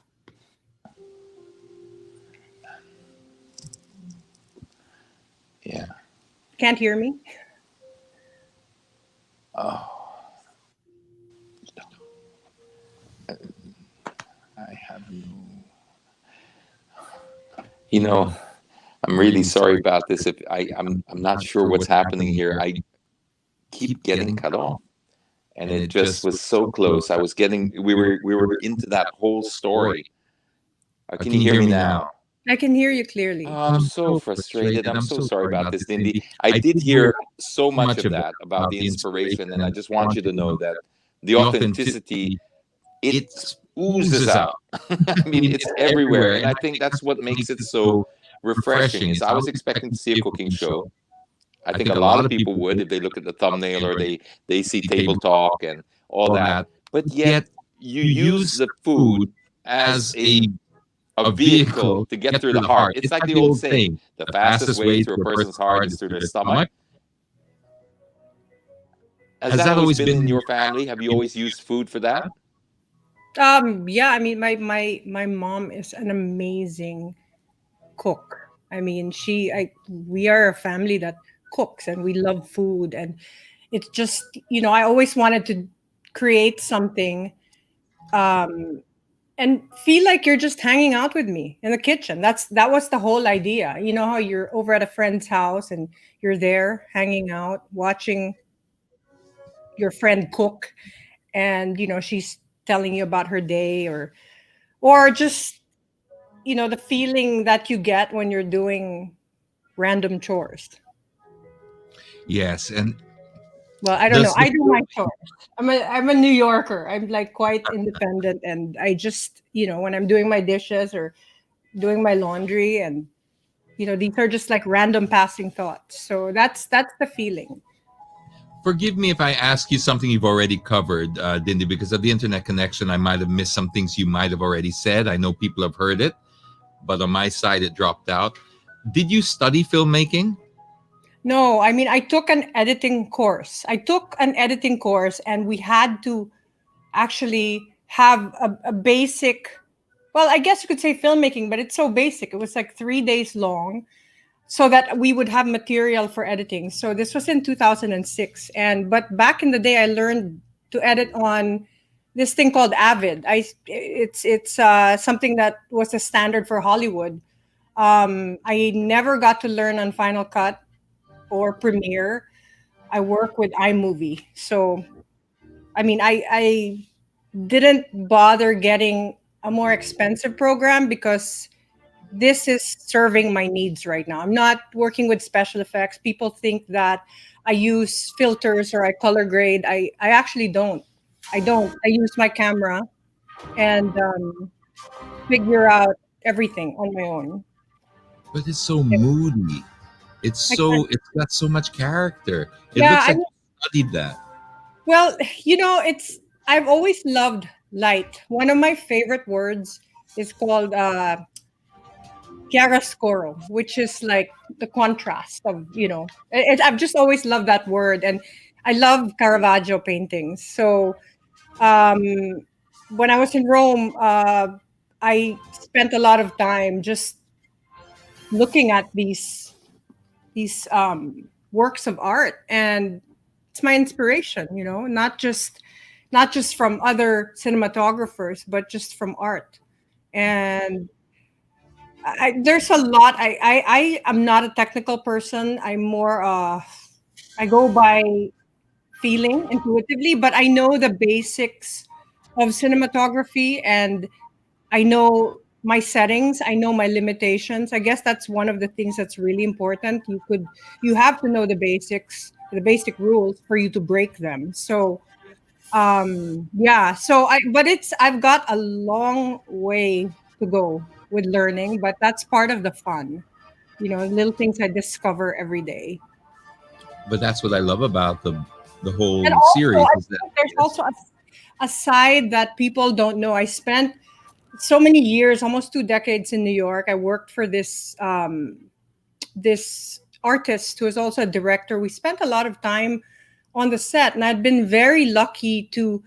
yeah. can't hear me. Oh, I have no. You know, I'm really sorry about this. If I'm not sure what's happening here. I keep getting cut off, and it just was so close. I was getting. We were into that whole story. Can you hear me now? I can hear you clearly. Oh, I'm so frustrated. I'm so sorry about this, Dindy. I did hear so much of that about the inspiration, and I just want you to know that the authenticity, it oozes out. I mean, it's everywhere, and I think that's what makes it so refreshing. Is I was expecting to see a cooking show. I think a lot of people would if they look at the thumbnail or they see table talk and all that. But yet you use the food as a vehicle to get through the heart. It's like the old saying, the fastest way to a person's heart is through their stomach. Has that always been in your family? Have you always used food for that? Yeah, I mean, my mom is an amazing cook. I mean, we are a family that cooks, and we love food. And it's just, I always wanted to create something and feel like you're just hanging out with me in the kitchen. That was the whole idea. You know how you're over at a friend's house and you're there hanging out, watching your friend cook, and she's telling you about her day, or just the feeling that you get when you're doing random chores. Yes, and Well, I don't know. does I the do my chores. I'm a New Yorker. I'm like quite independent, and I just when I'm doing my dishes or doing my laundry, and these are just like random passing thoughts. So that's the feeling. forgive me if I ask you something you've already covered, Dindy, because of the internet connection, I might have missed some things you might have already said. I know people have heard it, but on my side, it dropped out. Did you study filmmaking? No, I mean, I took an editing course. And we had to actually have a basic, well, I guess you could say filmmaking, but it's so basic. It was like 3 days long so that we would have material for editing. So this was in 2006. But back in the day, I learned to edit on this thing called Avid. It's something that was a standard for Hollywood. I never got to learn on Final Cut or Premiere. I work with iMovie. So, I mean, I didn't bother getting a more expensive program because this is serving my needs right now. I'm not working with special effects. People think that I use filters or I color grade. I actually don't. I don't. I use my camera and figure out everything on my own. But it's so moody. I can't, It's got so much character. It yeah, looks I like you studied that. well, I've always loved light. One of my favorite words is called chiaroscuro, which is like the contrast of, I've just always loved that word. And I love Caravaggio paintings. So um, when I was in Rome, I spent a lot of time just looking at these works of art, and it's my inspiration, not just from other cinematographers, but just from art. And there's a lot. I am not a technical person. I'm more I go by feeling intuitively, but I know the basics of cinematography, and I know my settings, I know my limitations. I guess that's one of the things that's really important. You have to know the basics, the basic rules for you to break them. So yeah, I've got a long way to go with learning, but that's part of the fun. Little things I discover every day. But that's what I love about the And whole also, series I is that think there's yes, also a side that people don't know. I spent so many years, almost 2 decades in New York. I worked for this artist who is also a director. We spent a lot of time on the set, and I'd been very lucky to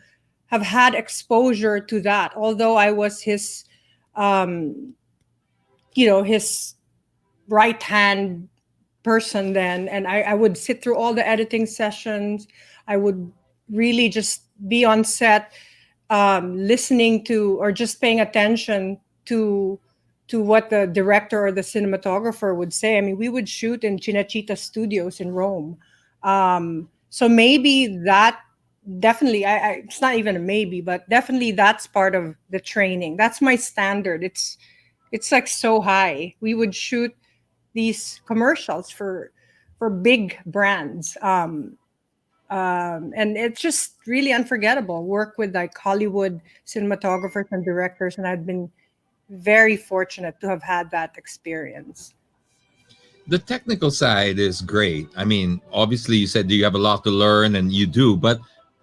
have had exposure to that. Although I was um, his right hand person then, and I would sit through all the editing sessions. I would really just be on set, listening to or just paying attention to what the director or the cinematographer would say. I mean, we would shoot in Cinecittà Studios in Rome. So maybe that definitely, it's not even a maybe, but definitely that's part of the training. That's my standard. It's like so high. We would shoot these commercials for big brands. And it's just really unforgettable. Work with like Hollywood cinematographers and directors, and I've been very fortunate to have had that experience. the technical side is great. I mean, obviously you said you have a lot to learn and you do, but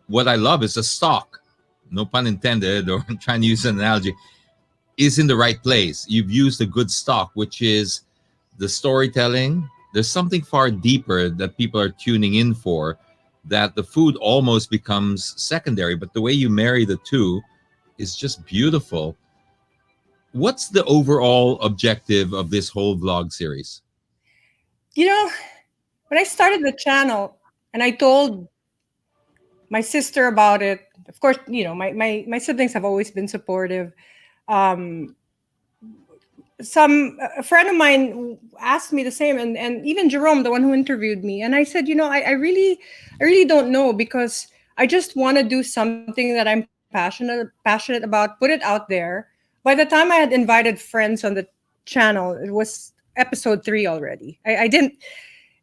what I love is the stock, no pun intended, or I'm trying to use an analogy, is in the right place. You've used a good stock, which is the storytelling. There's something far deeper that people are tuning in for, that the food almost becomes secondary, but the way you marry the two is just beautiful. What's the overall objective of this whole vlog series? You know, when I started the channel and I told my sister about it, of course, my siblings have always been supportive. Um, a friend of mine asked me the same, and even Jerome, the one who interviewed me, and I said, I really don't know, because I just want to do something that I'm passionate about, put it out there. By the time I had invited friends on the channel, it was episode 3 already. I didn't.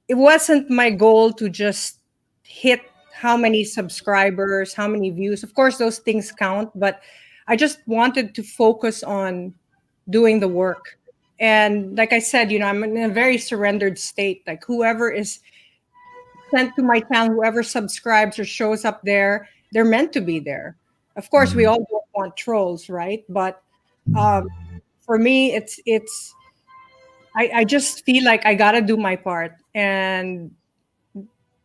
It wasn't my goal to just hit how many subscribers, how many views. Of course, those things count, but I just wanted to focus on doing the work. And like I said, I'm in a very surrendered state. Like whoever is sent to my channel, whoever subscribes or shows up there, they're meant to be there. Of course, we Mhm. all don't want trolls, right? But um, for me, it's I just feel like I gotta do my part, and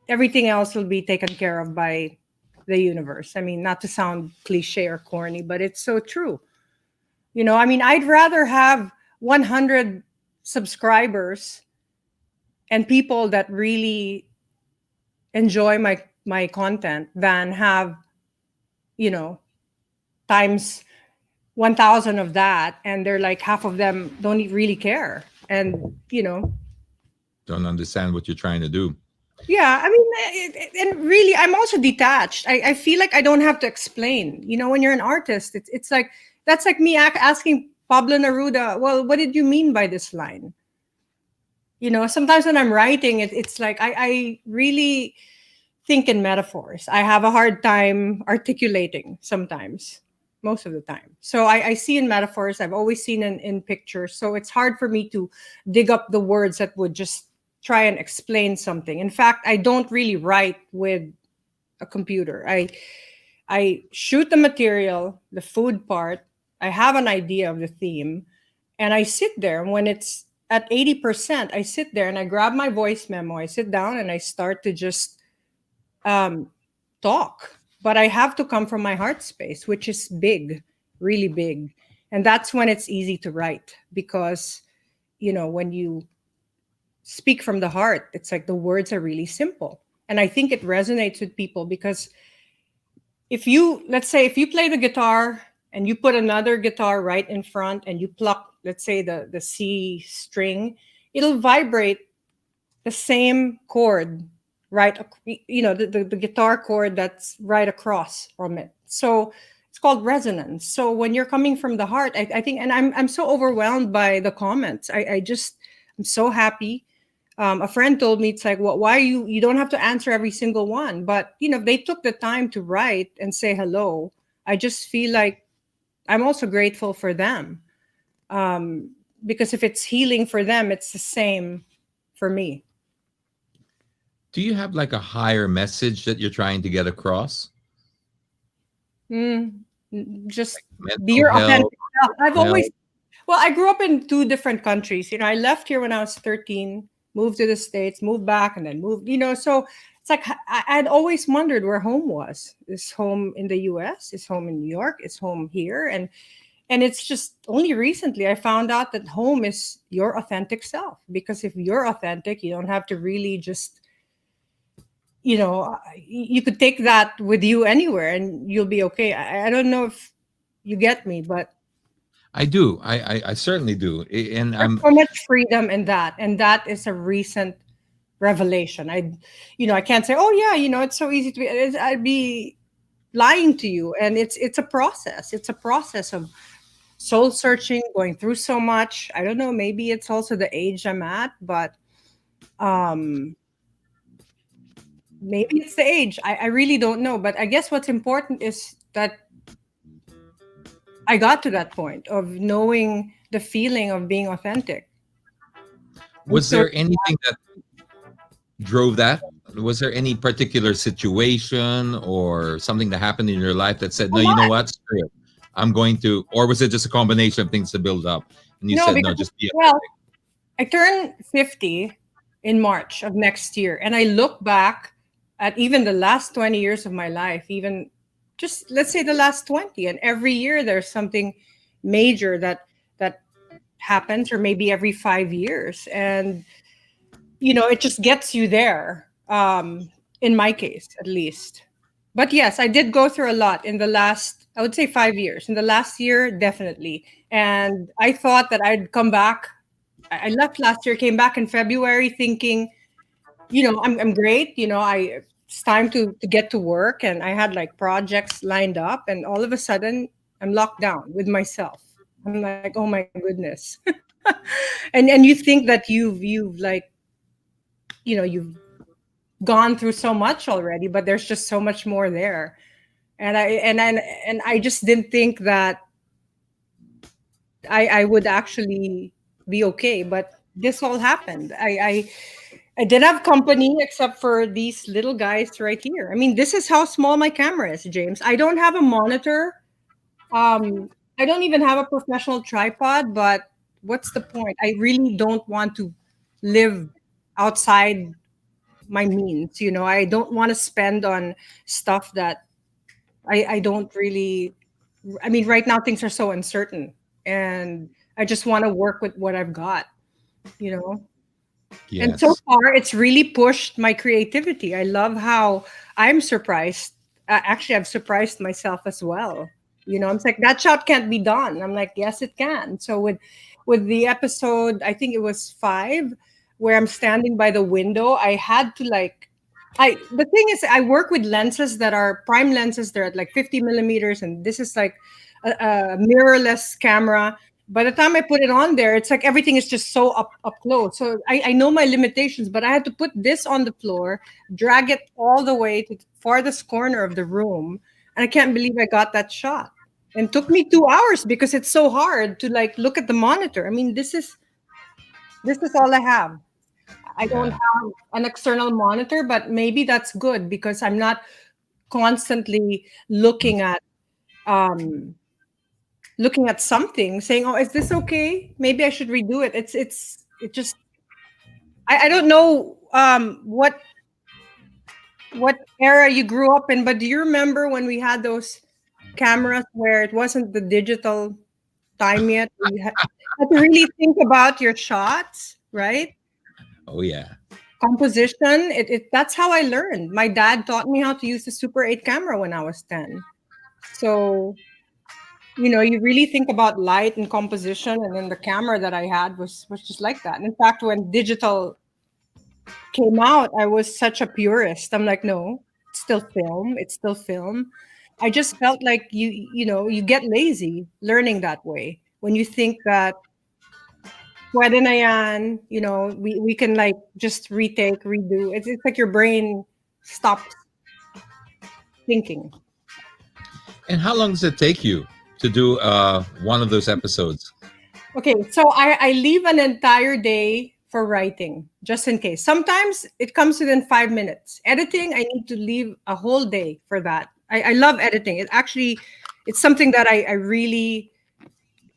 everything else will be taken care of by the universe. I mean, not to sound cliche or corny, but it's so true. I mean, I'd rather have 100 subscribers and people that really enjoy my content than have, you know, times 1,000 of that, and they're like half of them don't really care. And Don't understand what you're trying to do. yeah, I mean, and really, I'm also detached. I feel like I don't have to explain. When you're an artist, it's like that's like me asking Pablo Neruda, well, what did you mean by this line? Sometimes when I'm writing, it's like I really think in metaphors. I have a hard time articulating sometimes, most of the time. So I see in metaphors. I've always seen in pictures. So it's hard for me to dig up the words that would just try and explain something. In fact, I don't really write with a computer. I shoot the material, the food part. I have an idea of the theme, and I sit there. And when it's at 80%, I sit there and I grab my voice memo. I sit down and I start to just talk. But I have to come from my heart space, which is big, really big. And that's when it's easy to write, because, when you speak from the heart, it's like the words are really simple. And I think it resonates with people, because let's say if you play the guitar and you put another guitar right in front and you pluck, let's say the C string, it'll vibrate the same chord, right? The guitar chord that's right across from it. So it's called resonance. So when you're coming from the heart, I think, and I'm so overwhelmed by the comments. I'm so happy. A friend told me, it's like, well, why you don't have to answer every single one, but if they took the time to write and say hello, I just feel like I'm also grateful for them, because if it's healing for them, it's the same for me. Do you have like a higher message that you're trying to get across? Just Mental be your health, authentic self. health. I grew up in 2 different countries. I left here when I was 13, moved to the States, moved back, and then moved, so it's like I'd always wondered where home was. Is home in the US? Is home in New York? Is home here? And it's just only recently I found out that home is your authentic self. Because if you're authentic, you don't have to really just, you could take that with you anywhere and you'll be okay. I don't know if you get me, but I do. I certainly do. And there's so much freedom in that. And that is a recent revelation. I can't say, oh yeah, it's so easy to be. I'd be lying to you. And it's a process. It's a process of soul searching, going through so much. I don't know. Maybe it's also the age I'm at, but maybe it's the age. I really don't know. But I guess what's important is that I got to that point of knowing the feeling of being authentic. was there anything that drove that? Was there any particular situation or something that happened in your life that said, no, you know what? Screw it. I'm going to, or was it just a combination of things to build up? And you said, no, just be authentic. I turn 50 in March of next year. And I look back at even the last 20 years of my life, even just let's say the last 20. And every year there's something major that happens, or maybe every 5 years. And, it just gets you there, in my case, at least. But yes, I did go through a lot in the last, I would say 5 years. In the last year, definitely. And I thought that I'd come back. I left last year, came back in February thinking, I'm great. It's time to get to work. And I had like projects lined up. And all of a sudden, I'm locked down with myself. I'm like, oh my goodness. and you think that you've like, you've gone through so much already, but there's just so much more there. And I just didn't think that I would actually be okay. But this all happened. I did have company, except for these little guys right here. I mean, this is how small my camera is, James. I don't have a monitor. I don't even have a professional tripod, but What's the point? I really don't want to live outside my means. I don't want to spend on stuff that I don't really. I mean, right now things are so uncertain, and I just want to work with what I've got. You know, and so Yes. far, it's really pushed my creativity. I love how I'm surprised. Actually, I've surprised myself as well. I'm like, that shot can't be done. I'm like, yes, it can. So with the episode, I think it was 5, where I'm standing by the window. I had to like, the thing is, I work with lenses that are prime lenses. They're at like 50 millimeters, and this is like a mirrorless camera. By the time I put it on there, it's like everything is just so up close. So I know my limitations, but I had to put this on the floor, drag it all the way to the farthest corner of the room, and I can't believe I got that shot. And took me 2 hours because it's so hard to like look at the monitor. I mean, this is all I have. I don't Yeah. have an external monitor, but maybe that's good because I'm not constantly um looking at something saying, oh, is this okay? Maybe I should redo it. It just, I don't know what era you grew up in, but do you remember when we had those cameras where it wasn't the digital time yet? You had to really think about your shots, right? Oh yeah. Composition. That's how I learned. My dad taught me how to use the Super 8 camera when I was 10. So you really think about light and composition, and then the camera that I had was just like that. In fact, when digital came out, I was such a purist. I'm like, no, it's still film. It's still film. I just felt like you get lazy learning that way when you think that pwede na yan, we can like just retake, redo. It's like your brain stops thinking. And how long does it take you to do one of those episodes? Okay, so I leave an entire day for writing, just in case. Sometimes it comes within 5 minutes. Editing, I need to leave a whole day for that. I love editing. It's something that I really,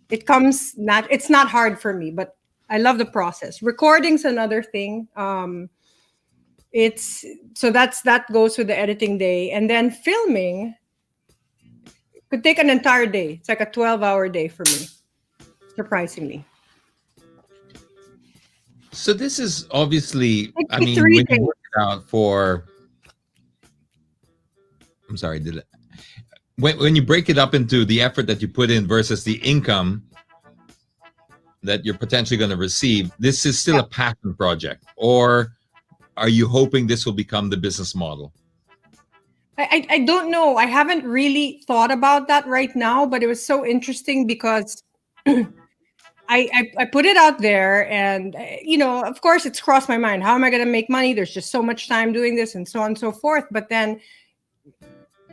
it's not hard for me, but I love the process. Recording's another thing. It's so that goes with the editing day, and then filming could take an entire day. It's like a 12-hour day for me, surprisingly. So this is obviously, Like I mean, three when you days. work it out for, I'm sorry, when you break it up into the effort that you put in versus the income that you're potentially going to receive, this is still Yeah. a passion project, or are you hoping this will become the business model? I don't know. I haven't really thought about that right now, but it was so interesting because I put it out there, and of course it's crossed my mind. How am I going to make money? There's just so much time doing this and so on and so forth. But then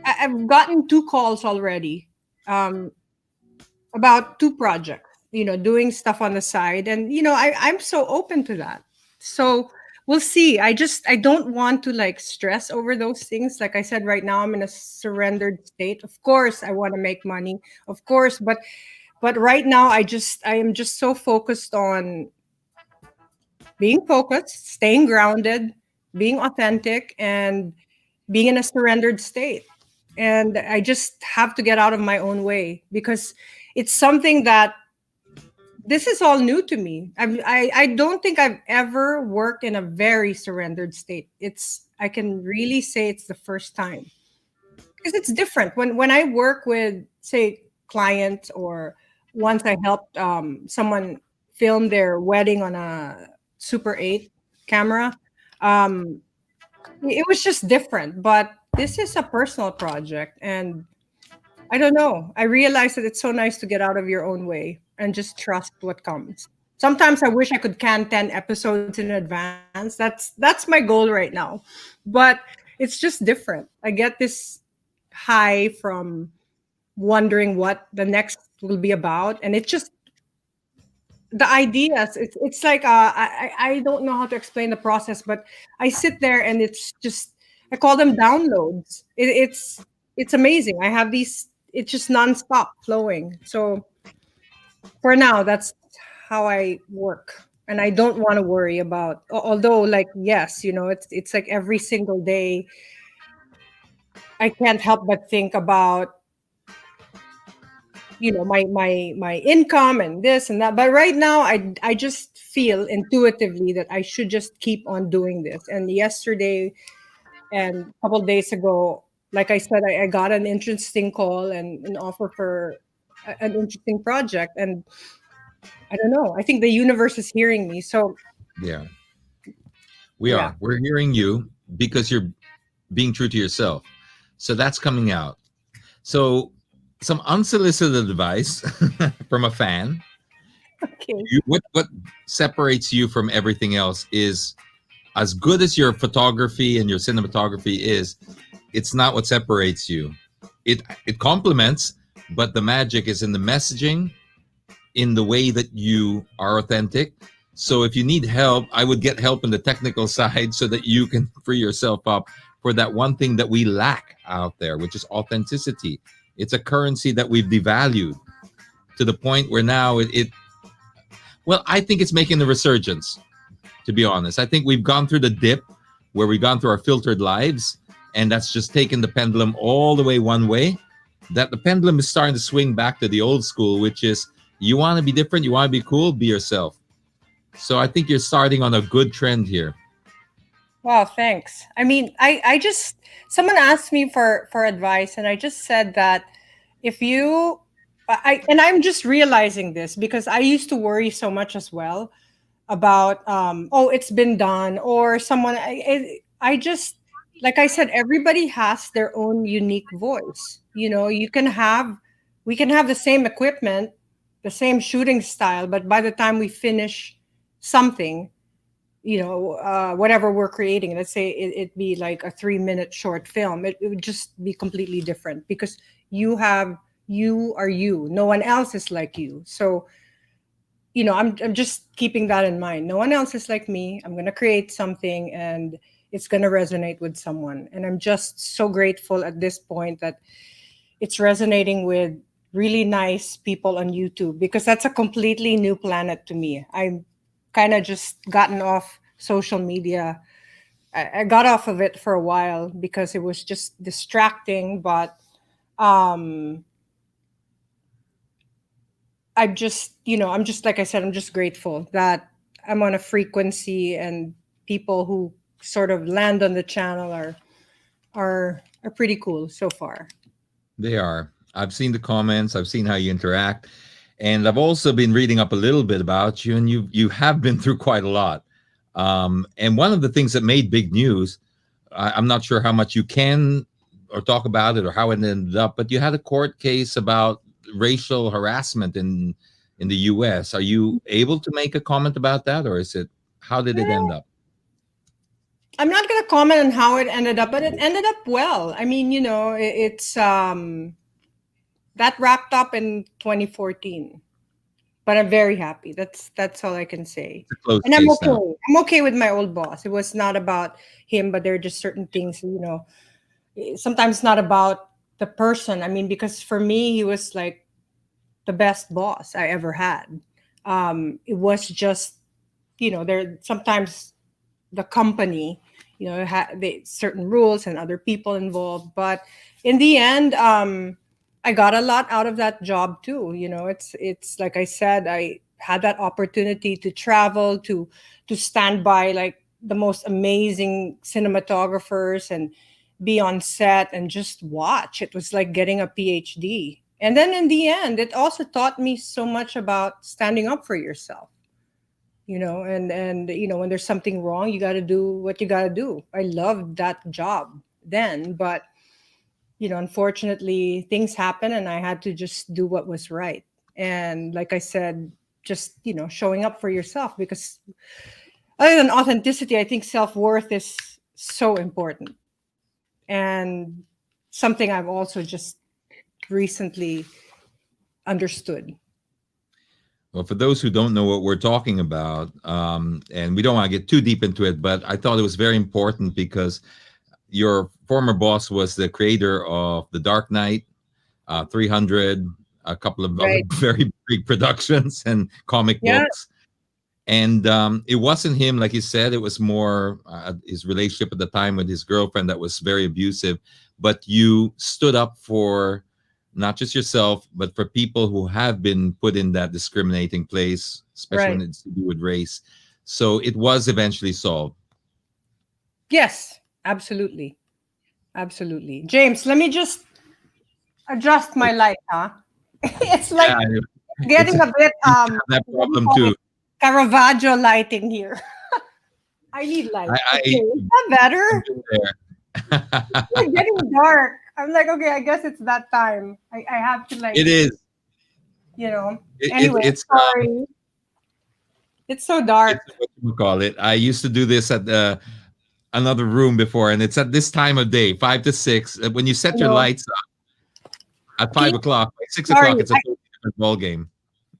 I've gotten 2 calls already about 2 projects, doing stuff on the side. And, I'm so open to that. So we'll see. I don't want to like stress over those things. Like I said, right now I'm in a surrendered state. Of course, I want to make money, of course. But right now I am just so focused on being focused, staying grounded, being authentic, and being in a surrendered state. And I just have to get out of my own way because it's something that this is all new to me. I don't think I've ever worked in a very surrendered state. I can really say it's the first time because it's different when I work with, say, clients, or once I helped someone film their wedding on a Super 8 camera. Um, it was just different, but this is a personal project, and I don't know. I realize that it's so nice to get out of your own way and just trust what comes. Sometimes I wish I could can 10 episodes in advance. That's my goal right now. But it's just different. I get this high from wondering what the next will be about, and it's just the ideas. It's like I don't know how to explain the process, but I sit there and it's just, I call them downloads. It's amazing. I have these, it's just nonstop flowing. So for now, that's how I work. And I don't want to worry about, although, like, yes, it's like every single day I can't help but think about, my income and this and that. But right now, I just feel intuitively that I should just keep on doing this. And yesterday and a couple of days ago, like I said, I got an interesting call and an offer for an interesting project. And I don't know, I think the universe is hearing me. So Yeah, we yeah. are. We're hearing you because you're being true to yourself. So that's coming out. So some unsolicited advice from a fan. Okay. What separates you from everything else is, as good as your photography and your cinematography is, it's not what separates you. It complements, but the magic is in the messaging, in the way that you are authentic. So if you need help, I would get help in the technical side so that you can free yourself up for that one thing that we lack out there, which is authenticity. It's a currency that we've devalued to the point where now well, I think it's making the resurgence, to be honest. I think we've gone through the dip where we've gone through our filtered lives, and that's just taken the pendulum all the way one way. That the pendulum is starting to swing back to the old school, which is, you want to be different, you want to be cool, be yourself. So I think you're starting on a good trend here. Wow, thanks. I mean, I just, someone asked me for advice, and I just said that if you, and I'm just realizing this because I used to worry so much as well about, oh, it's been done, or someone, I just, like I said, everybody has their own unique voice. We can have the same equipment, the same shooting style, but by the time we finish something, whatever we're creating, let's say it be like a 3-minute short film, it would just be completely different because you are you. No one else is like you. So, I'm just keeping that in mind. No one else is like me. I'm going to create something and it's going to resonate with someone. And I'm just so grateful at this point that it's resonating with really nice people on YouTube, because that's a completely new planet to me. I'm kind of just gotten off social media. I got off of it for a while because it was just distracting, but I'm just, like I said, I'm just grateful that I'm on a frequency, and people who sort of land on the channel are pretty cool so far. They are. I've seen the comments, I've seen how you interact, and I've also been reading up a little bit about you, and you have been through quite a lot. And one of the things that made big news, I'm not sure how much you can or talk about it or how it ended up, but you had a court case about racial harassment in the US. Are you able to make a comment about that, or how did it end up? I'm not going to comment on how it ended up, but it ended up well. I mean, it's that wrapped up in 2014. But I'm very happy. That's all I can say. It's a close And I'm case okay. now. I'm okay with my old boss. It was not about him, but there are just certain things, sometimes not about the person. I mean, because for me, he was like the best boss I ever had. It was just, there sometimes the company, had certain rules and other people involved. But in the end, I got a lot out of that job too. It's like I said, I had that opportunity to travel, to stand by like the most amazing cinematographers and be on set and just watch. It was like getting a PhD. And then in the end, it also taught me so much about standing up for yourself. And when there's something wrong, you got to do what you got to do. I loved that job then, but unfortunately things happen and I had to just do what was right. And like I said, just, showing up for yourself, because other than authenticity, I think self-worth is so important. And something I've also just recently understood. Well, for those who don't know what we're talking about, and we don't want to get too deep into it, but I thought it was very important because your former boss was the creator of The Dark Knight, 300, a couple of other Right. very big productions and comic Yeah. books. And it wasn't him, like you said. It was more his relationship at the time with his girlfriend that was very abusive. But you stood up for not just yourself, but for people who have been put in that discriminating place, especially when Right. it's to do with race. So it was eventually solved. Yes, absolutely. Absolutely. James, let me just adjust my light, huh? It's like Yeah, getting a bit I have that what do you problem call too. it? Caravaggio lighting here. I need light. I Okay, is that better? I've been there. It's like getting dark. I'm like, okay, I guess it's that time. I have to like, It is. Anyway, It's sorry. It's so dark. it's what you call it. I used to do this at another room before, and it's at this time of day, 5 to 6. When you set I your know. lights up at 5 o'clock, by 6 o'clock, Sorry, it's a totally different ball game.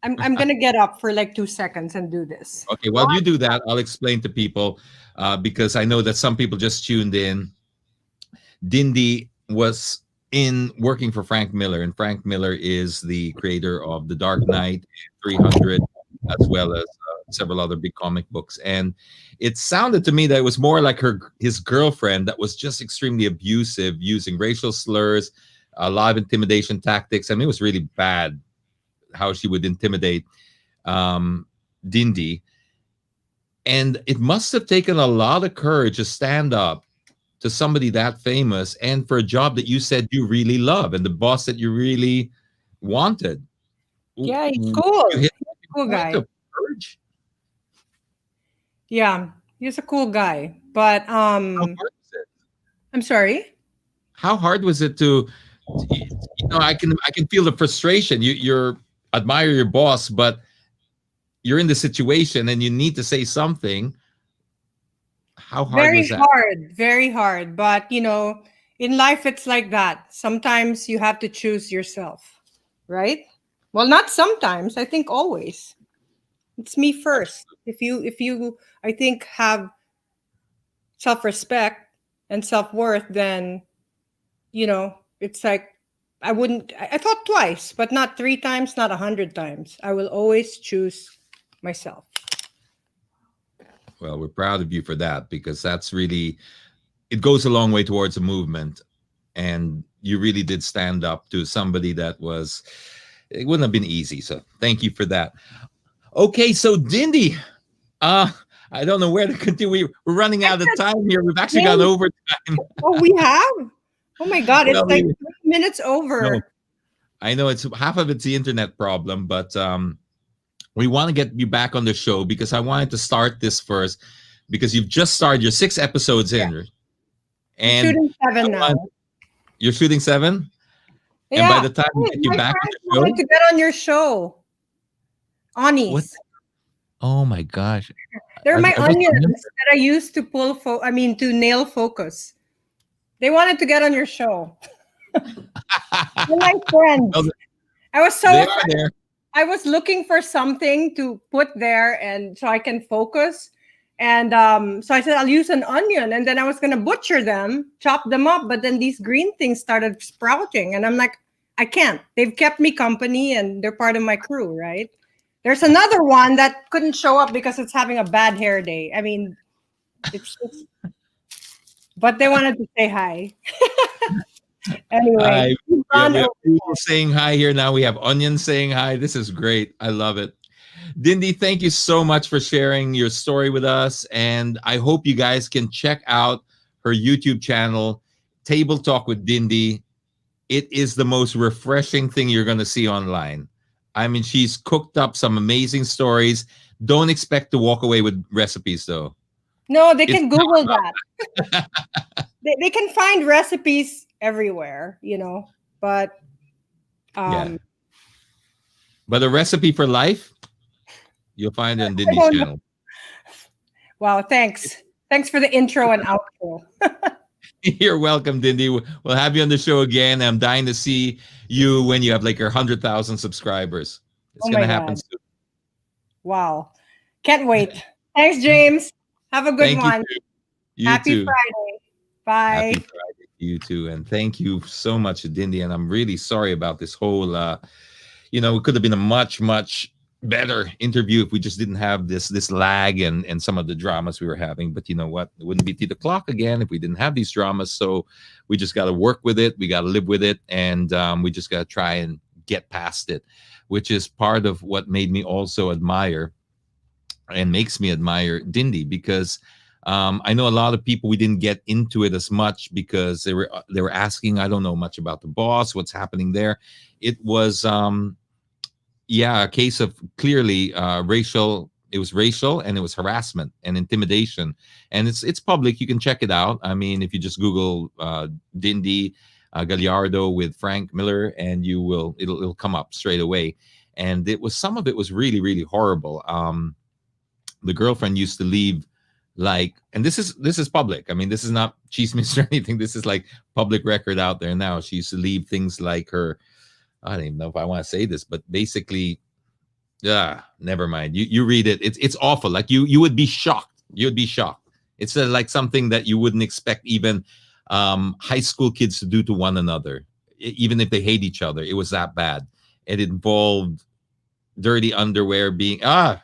I'm gonna get up for like 2 seconds and do this. Okay, while you do that, I'll explain to people because I know that some people just tuned in. Dindi was in working for Frank Miller, and Frank Miller is the creator of The Dark Knight, 300, as well as several other big comic books. And it sounded to me that it was more like his girlfriend that was just extremely abusive, using racial slurs, a lot of intimidation tactics. I mean, it was really bad how she would intimidate Dindi. And it must have taken a lot of courage to stand up to somebody that famous and for a job that you said you really love and the boss that you really wanted. Yeah, he's You cool. hit He's a cool point guy. of courage. Yeah, he's a cool guy. But How hard was it? I'm sorry. How hard was it to, I can feel the frustration. You're admire your boss, but you're in the situation and you need to say something. How hard Very was that? hard, very hard. But in life it's like that. Sometimes you have to choose yourself, right? Well, not sometimes. I think always. It's me first. If you I think have self-respect and self-worth, then it's like I thought twice, but not 3 times, not 100 times. I will always choose myself. Well, we're proud of you for that because that's really, it goes a long way towards a movement. And you really did stand up to somebody that was, it wouldn't have been easy. So thank you for that. Okay, so Dindi, I don't know where to continue. We're running out of time here. We've actually gone over time. Oh, we have? Oh my God, it's Well, like 3 minutes over. No, I know it's half of it's the internet problem, but we want to get you back on the show because I wanted to start this first because you've just started your 6 episodes in. And Shooting 7 now. You're shooting 7? Yeah. And by the time we get you My back on friends the show, wanted to get on your show. Onies. What? Oh my gosh. They're my Are those onions onions? that I used to to nail focus. They wanted to get on your show. They're my friends. Well, I was so they are there. I was looking for something to put there and so I can focus. And so I said, I'll use an onion. And then I was going to butcher them, chop them up. But then these green things started sprouting. And I'm like, I can't. They've kept me company and they're part of my crew, right? There's another one that couldn't show up because it's having a bad hair day. I mean, it's just... But they wanted to say hi. Anyway. We have people saying hi here now. We have onions saying hi. This is great. I love it. Dindi, thank you so much for sharing your story with us. And I hope you guys can check out her YouTube channel, Table Talk with Dindi. It is the most refreshing thing you're going to see online. I mean, she's cooked up some amazing stories. Don't expect to walk away with recipes, though. No, they can Google that. They can find recipes everywhere, but yeah. But a recipe for life, you'll find it on Dindi's channel. Wow, thanks. Thanks for the intro and outro. You're welcome, Dindi. We'll have you on the show again. I'm dying to see you when you have like your 100,000 subscribers. It's going to happen soon. Wow. Can't wait. Thanks, James. Have a good one. Happy Friday. Bye. Happy Friday to you too. And thank you so much, Dindi. And I'm really sorry about this whole it could have been a much better interview if we just didn't have this lag and some of the dramas we were having. But you know what? It wouldn't be Tito Clock again if we didn't have these dramas. So we just got to work with it. We got to live with it, and we just got to try and get past it, which is part of what made me also admire and makes me admire Dindi, because I know a lot of people, we didn't get into it as much because they were asking, I don't know much about the boss, what's happening there. It was a case of clearly racial. It was racial, and it was harassment and intimidation, and it's public. You can check it out. I mean, if you just Google Dindy Gallardo with Frank Miller, and it'll come up straight away. And some of it was really horrible. The girlfriend used to leave, like, and this is public. I mean, this is not chismis or anything. This is like public record out there now. She used to leave things like her, I don't even know if I want to say this, but basically, never mind. You read it. It's awful. Like you would be shocked. You would be shocked. It's like something that you wouldn't expect even high school kids to do to one another, even if they hate each other. It was that bad. It involved dirty underwear being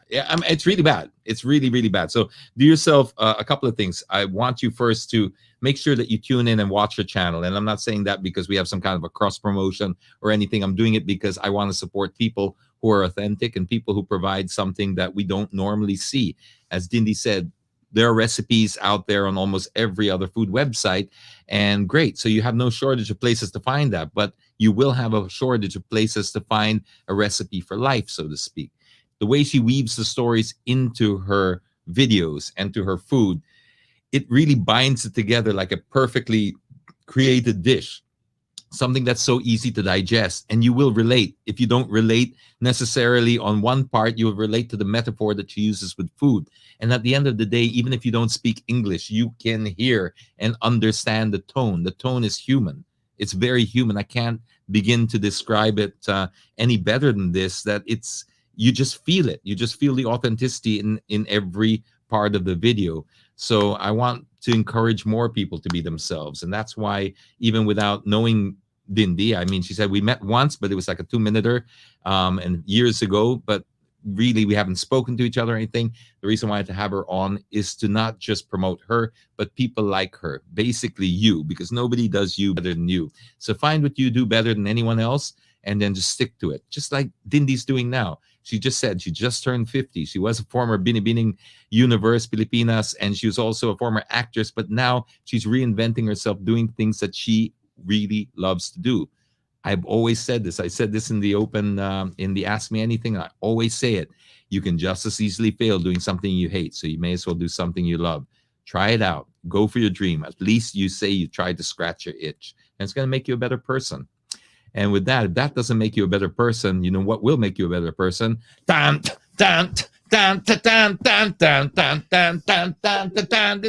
it's really bad. It's really bad. So do yourself a couple of things. I want you first to make sure that you tune in and watch your channel. And I'm not saying that because we have some kind of a cross promotion or anything. I'm doing it because I want to support people who are authentic and people who provide something that we don't normally see. As Dindy said, there are recipes out there on almost every other food website, and great. So you have no shortage of places to find that, but you will have a shortage of places to find a recipe for life, so to speak. The way she weaves the stories into her videos and to her food, it really binds it together like a perfectly created dish. Something that's so easy to digest, and you will relate. If you don't relate necessarily on one part, you will relate to the metaphor that she uses with food. And at the end of the day, even if you don't speak English, you can hear and understand the tone. The tone is human. It's very human. I can't begin to describe it any better than this, that you just feel it. You just feel the authenticity in every part of the video. So I want to encourage more people to be themselves. And that's why, even without knowing Dindi, I mean, she said we met once, but it was like a 2-minuter and years ago, but really we haven't spoken to each other or anything. The reason why I had to have her on is to not just promote her, but people like her, basically you, because nobody does you better than you. So find what you do better than anyone else, and then just stick to it. Just like Dindy's doing now. She just said she just turned 50. She was a former Pilipinas-Universe, Pilipinas, and she was also a former actress, but now she's reinventing herself, doing things that she really loves to do. I've always said this. I said this in the open, in the Ask Me Anything. I always say it. You can just as easily fail doing something you hate, so you may as well do something you love. Try it out. Go for your dream. At least you say you tried to scratch your itch, and it's going to make you a better person. And with that, if that doesn't make you a better person, you know what will make you a better person? This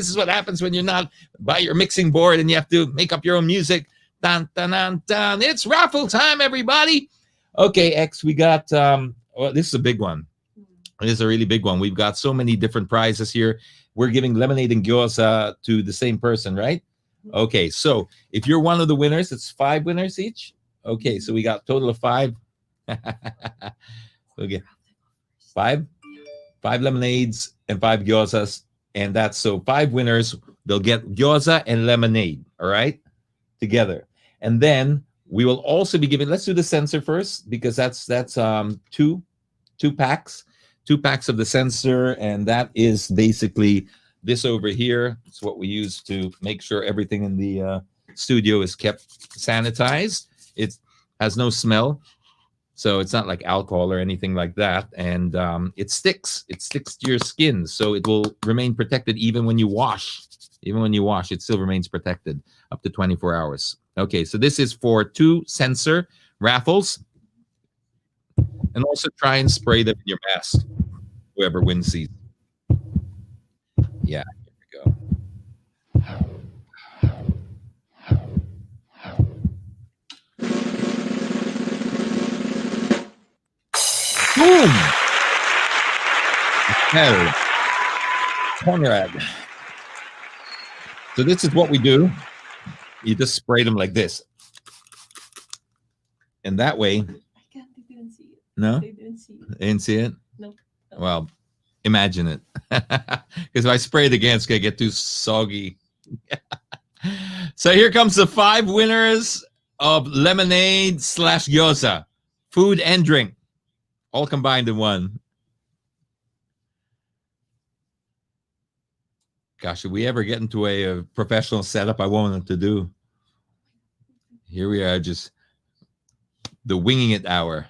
is what happens when you're not by your mixing board and you have to make up your own music. It's raffle time, everybody. Okay, X, we got this is a big one. It is a really big one. We've got so many different prizes here. We're giving lemonade and gyoza to the same person, right? Okay, so if you're one of the winners, it's 5 winners each. Okay, so we got a total of 5. Okay, 5 lemonades and 5 gyozas, and that's so 5 winners. They'll get gyoza and lemonade, all right, together. And then we will also be giving, let's do the sensor first, because that's two packs of the sensor, and that is basically this over here. It's what we use to make sure everything in the studio is kept sanitized. It has no smell, so it's not like alcohol or anything like that, and it sticks to your skin, so it will remain protected even when you wash. Even when you wash, it still remains protected up to 24 hours. Okay, so this is for 2 sensor Raffles. And also try and spray them in your mask, whoever wins these. Yeah, here we go. Boom! Okay. Conrad. So this is what we do. You just spray them like this. And that way, see it. No? They didn't see it. Didn't see it? No. Well, imagine it. Because if I spray it again, it's going to get too soggy. So here comes the 5 winners of lemonade / gyoza. Food and drink. All combined in one. Gosh, if we ever get into a professional setup, I want it to do. Here we are, just the winging it hour.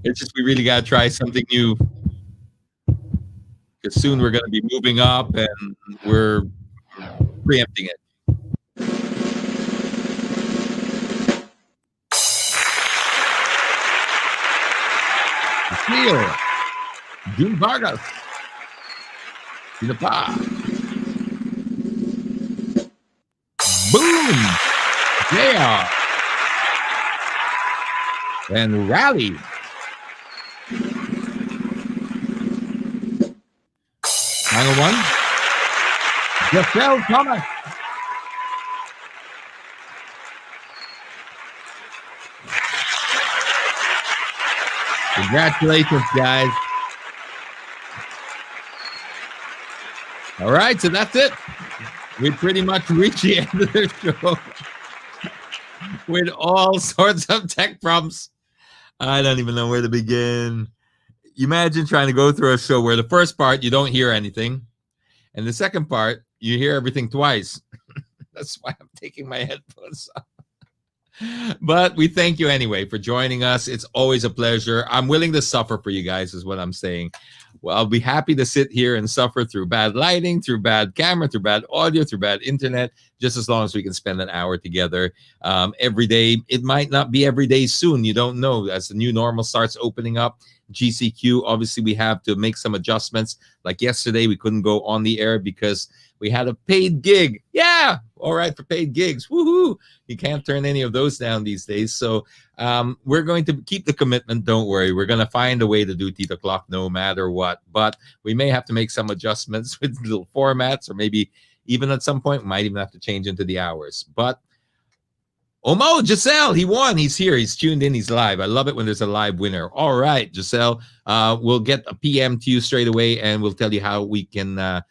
It's just we really got to try something new. Because soon we're going to be moving up and we're preempting it. Here, June Vargas. Sinapa. Boom! Yeah! And Rally. Final one. Giselle Thomas. Congratulations, guys. All right, so that's it. We pretty much reached the end of the show with all sorts of tech problems. I don't even know where to begin. Imagine trying to go through a show where the first part, you don't hear anything. And the second part, you hear everything twice. That's why I'm taking my headphones off. But we thank you anyway for joining us. It's always a pleasure. I'm willing to suffer for you guys is what I'm saying. Well, I'll be happy to sit here and suffer through bad lighting, through bad camera, through bad audio, through bad internet, just as long as we can spend an hour together every day. It might not be every day soon. You don't know. As the new normal starts opening up, GCQ, obviously we have to make some adjustments. Like yesterday, we couldn't go on the air because we had a paid gig. Yeah, all right, for paid gigs. Woohoo! You can't turn any of those down these days. So we're going to keep the commitment. Don't worry. We're going to find a way to do Tito Clock no matter what. But we may have to make some adjustments with little formats, or maybe even at some point, we might even have to change into the hours. But Omo, Giselle, he won. He's here. He's tuned in. He's live. I love it when there's a live winner. All right, Giselle, we'll get a PM to you straight away, and we'll tell you how we can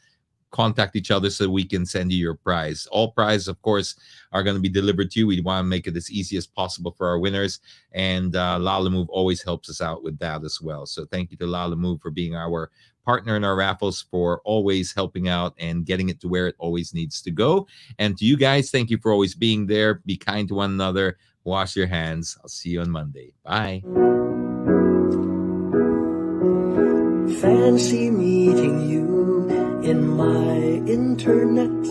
contact each other so we can send you your prize. All prizes, of course, are going to be delivered to you. We want to make it as easy as possible for our winners, and Lala Move always helps us out with that as well. So thank you to Lala Move for being our partner in our raffles, for always helping out and getting it to where it always needs to go. And to you guys, thank you for always being there. Be kind to one another. Wash your hands. I'll see you on Monday. Bye. Fancy meeting you in my internet.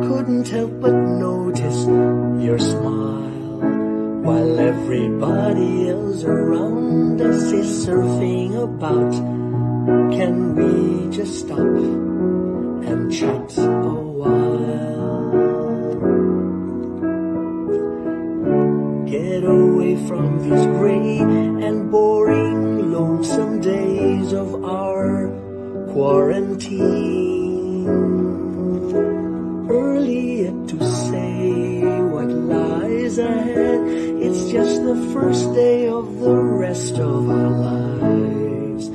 Couldn't help but notice your smile while everybody else around us is surfing about. Can we just stop and chat a while? Get away from these gray and boring, lonesome days of our quarantine. Early yet to say what lies ahead. It's just the first day of the rest of our lives.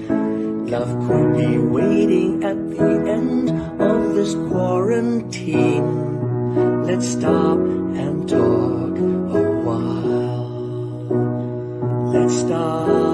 Love could be waiting at the end of this quarantine. Let's stop and talk a while. Let's stop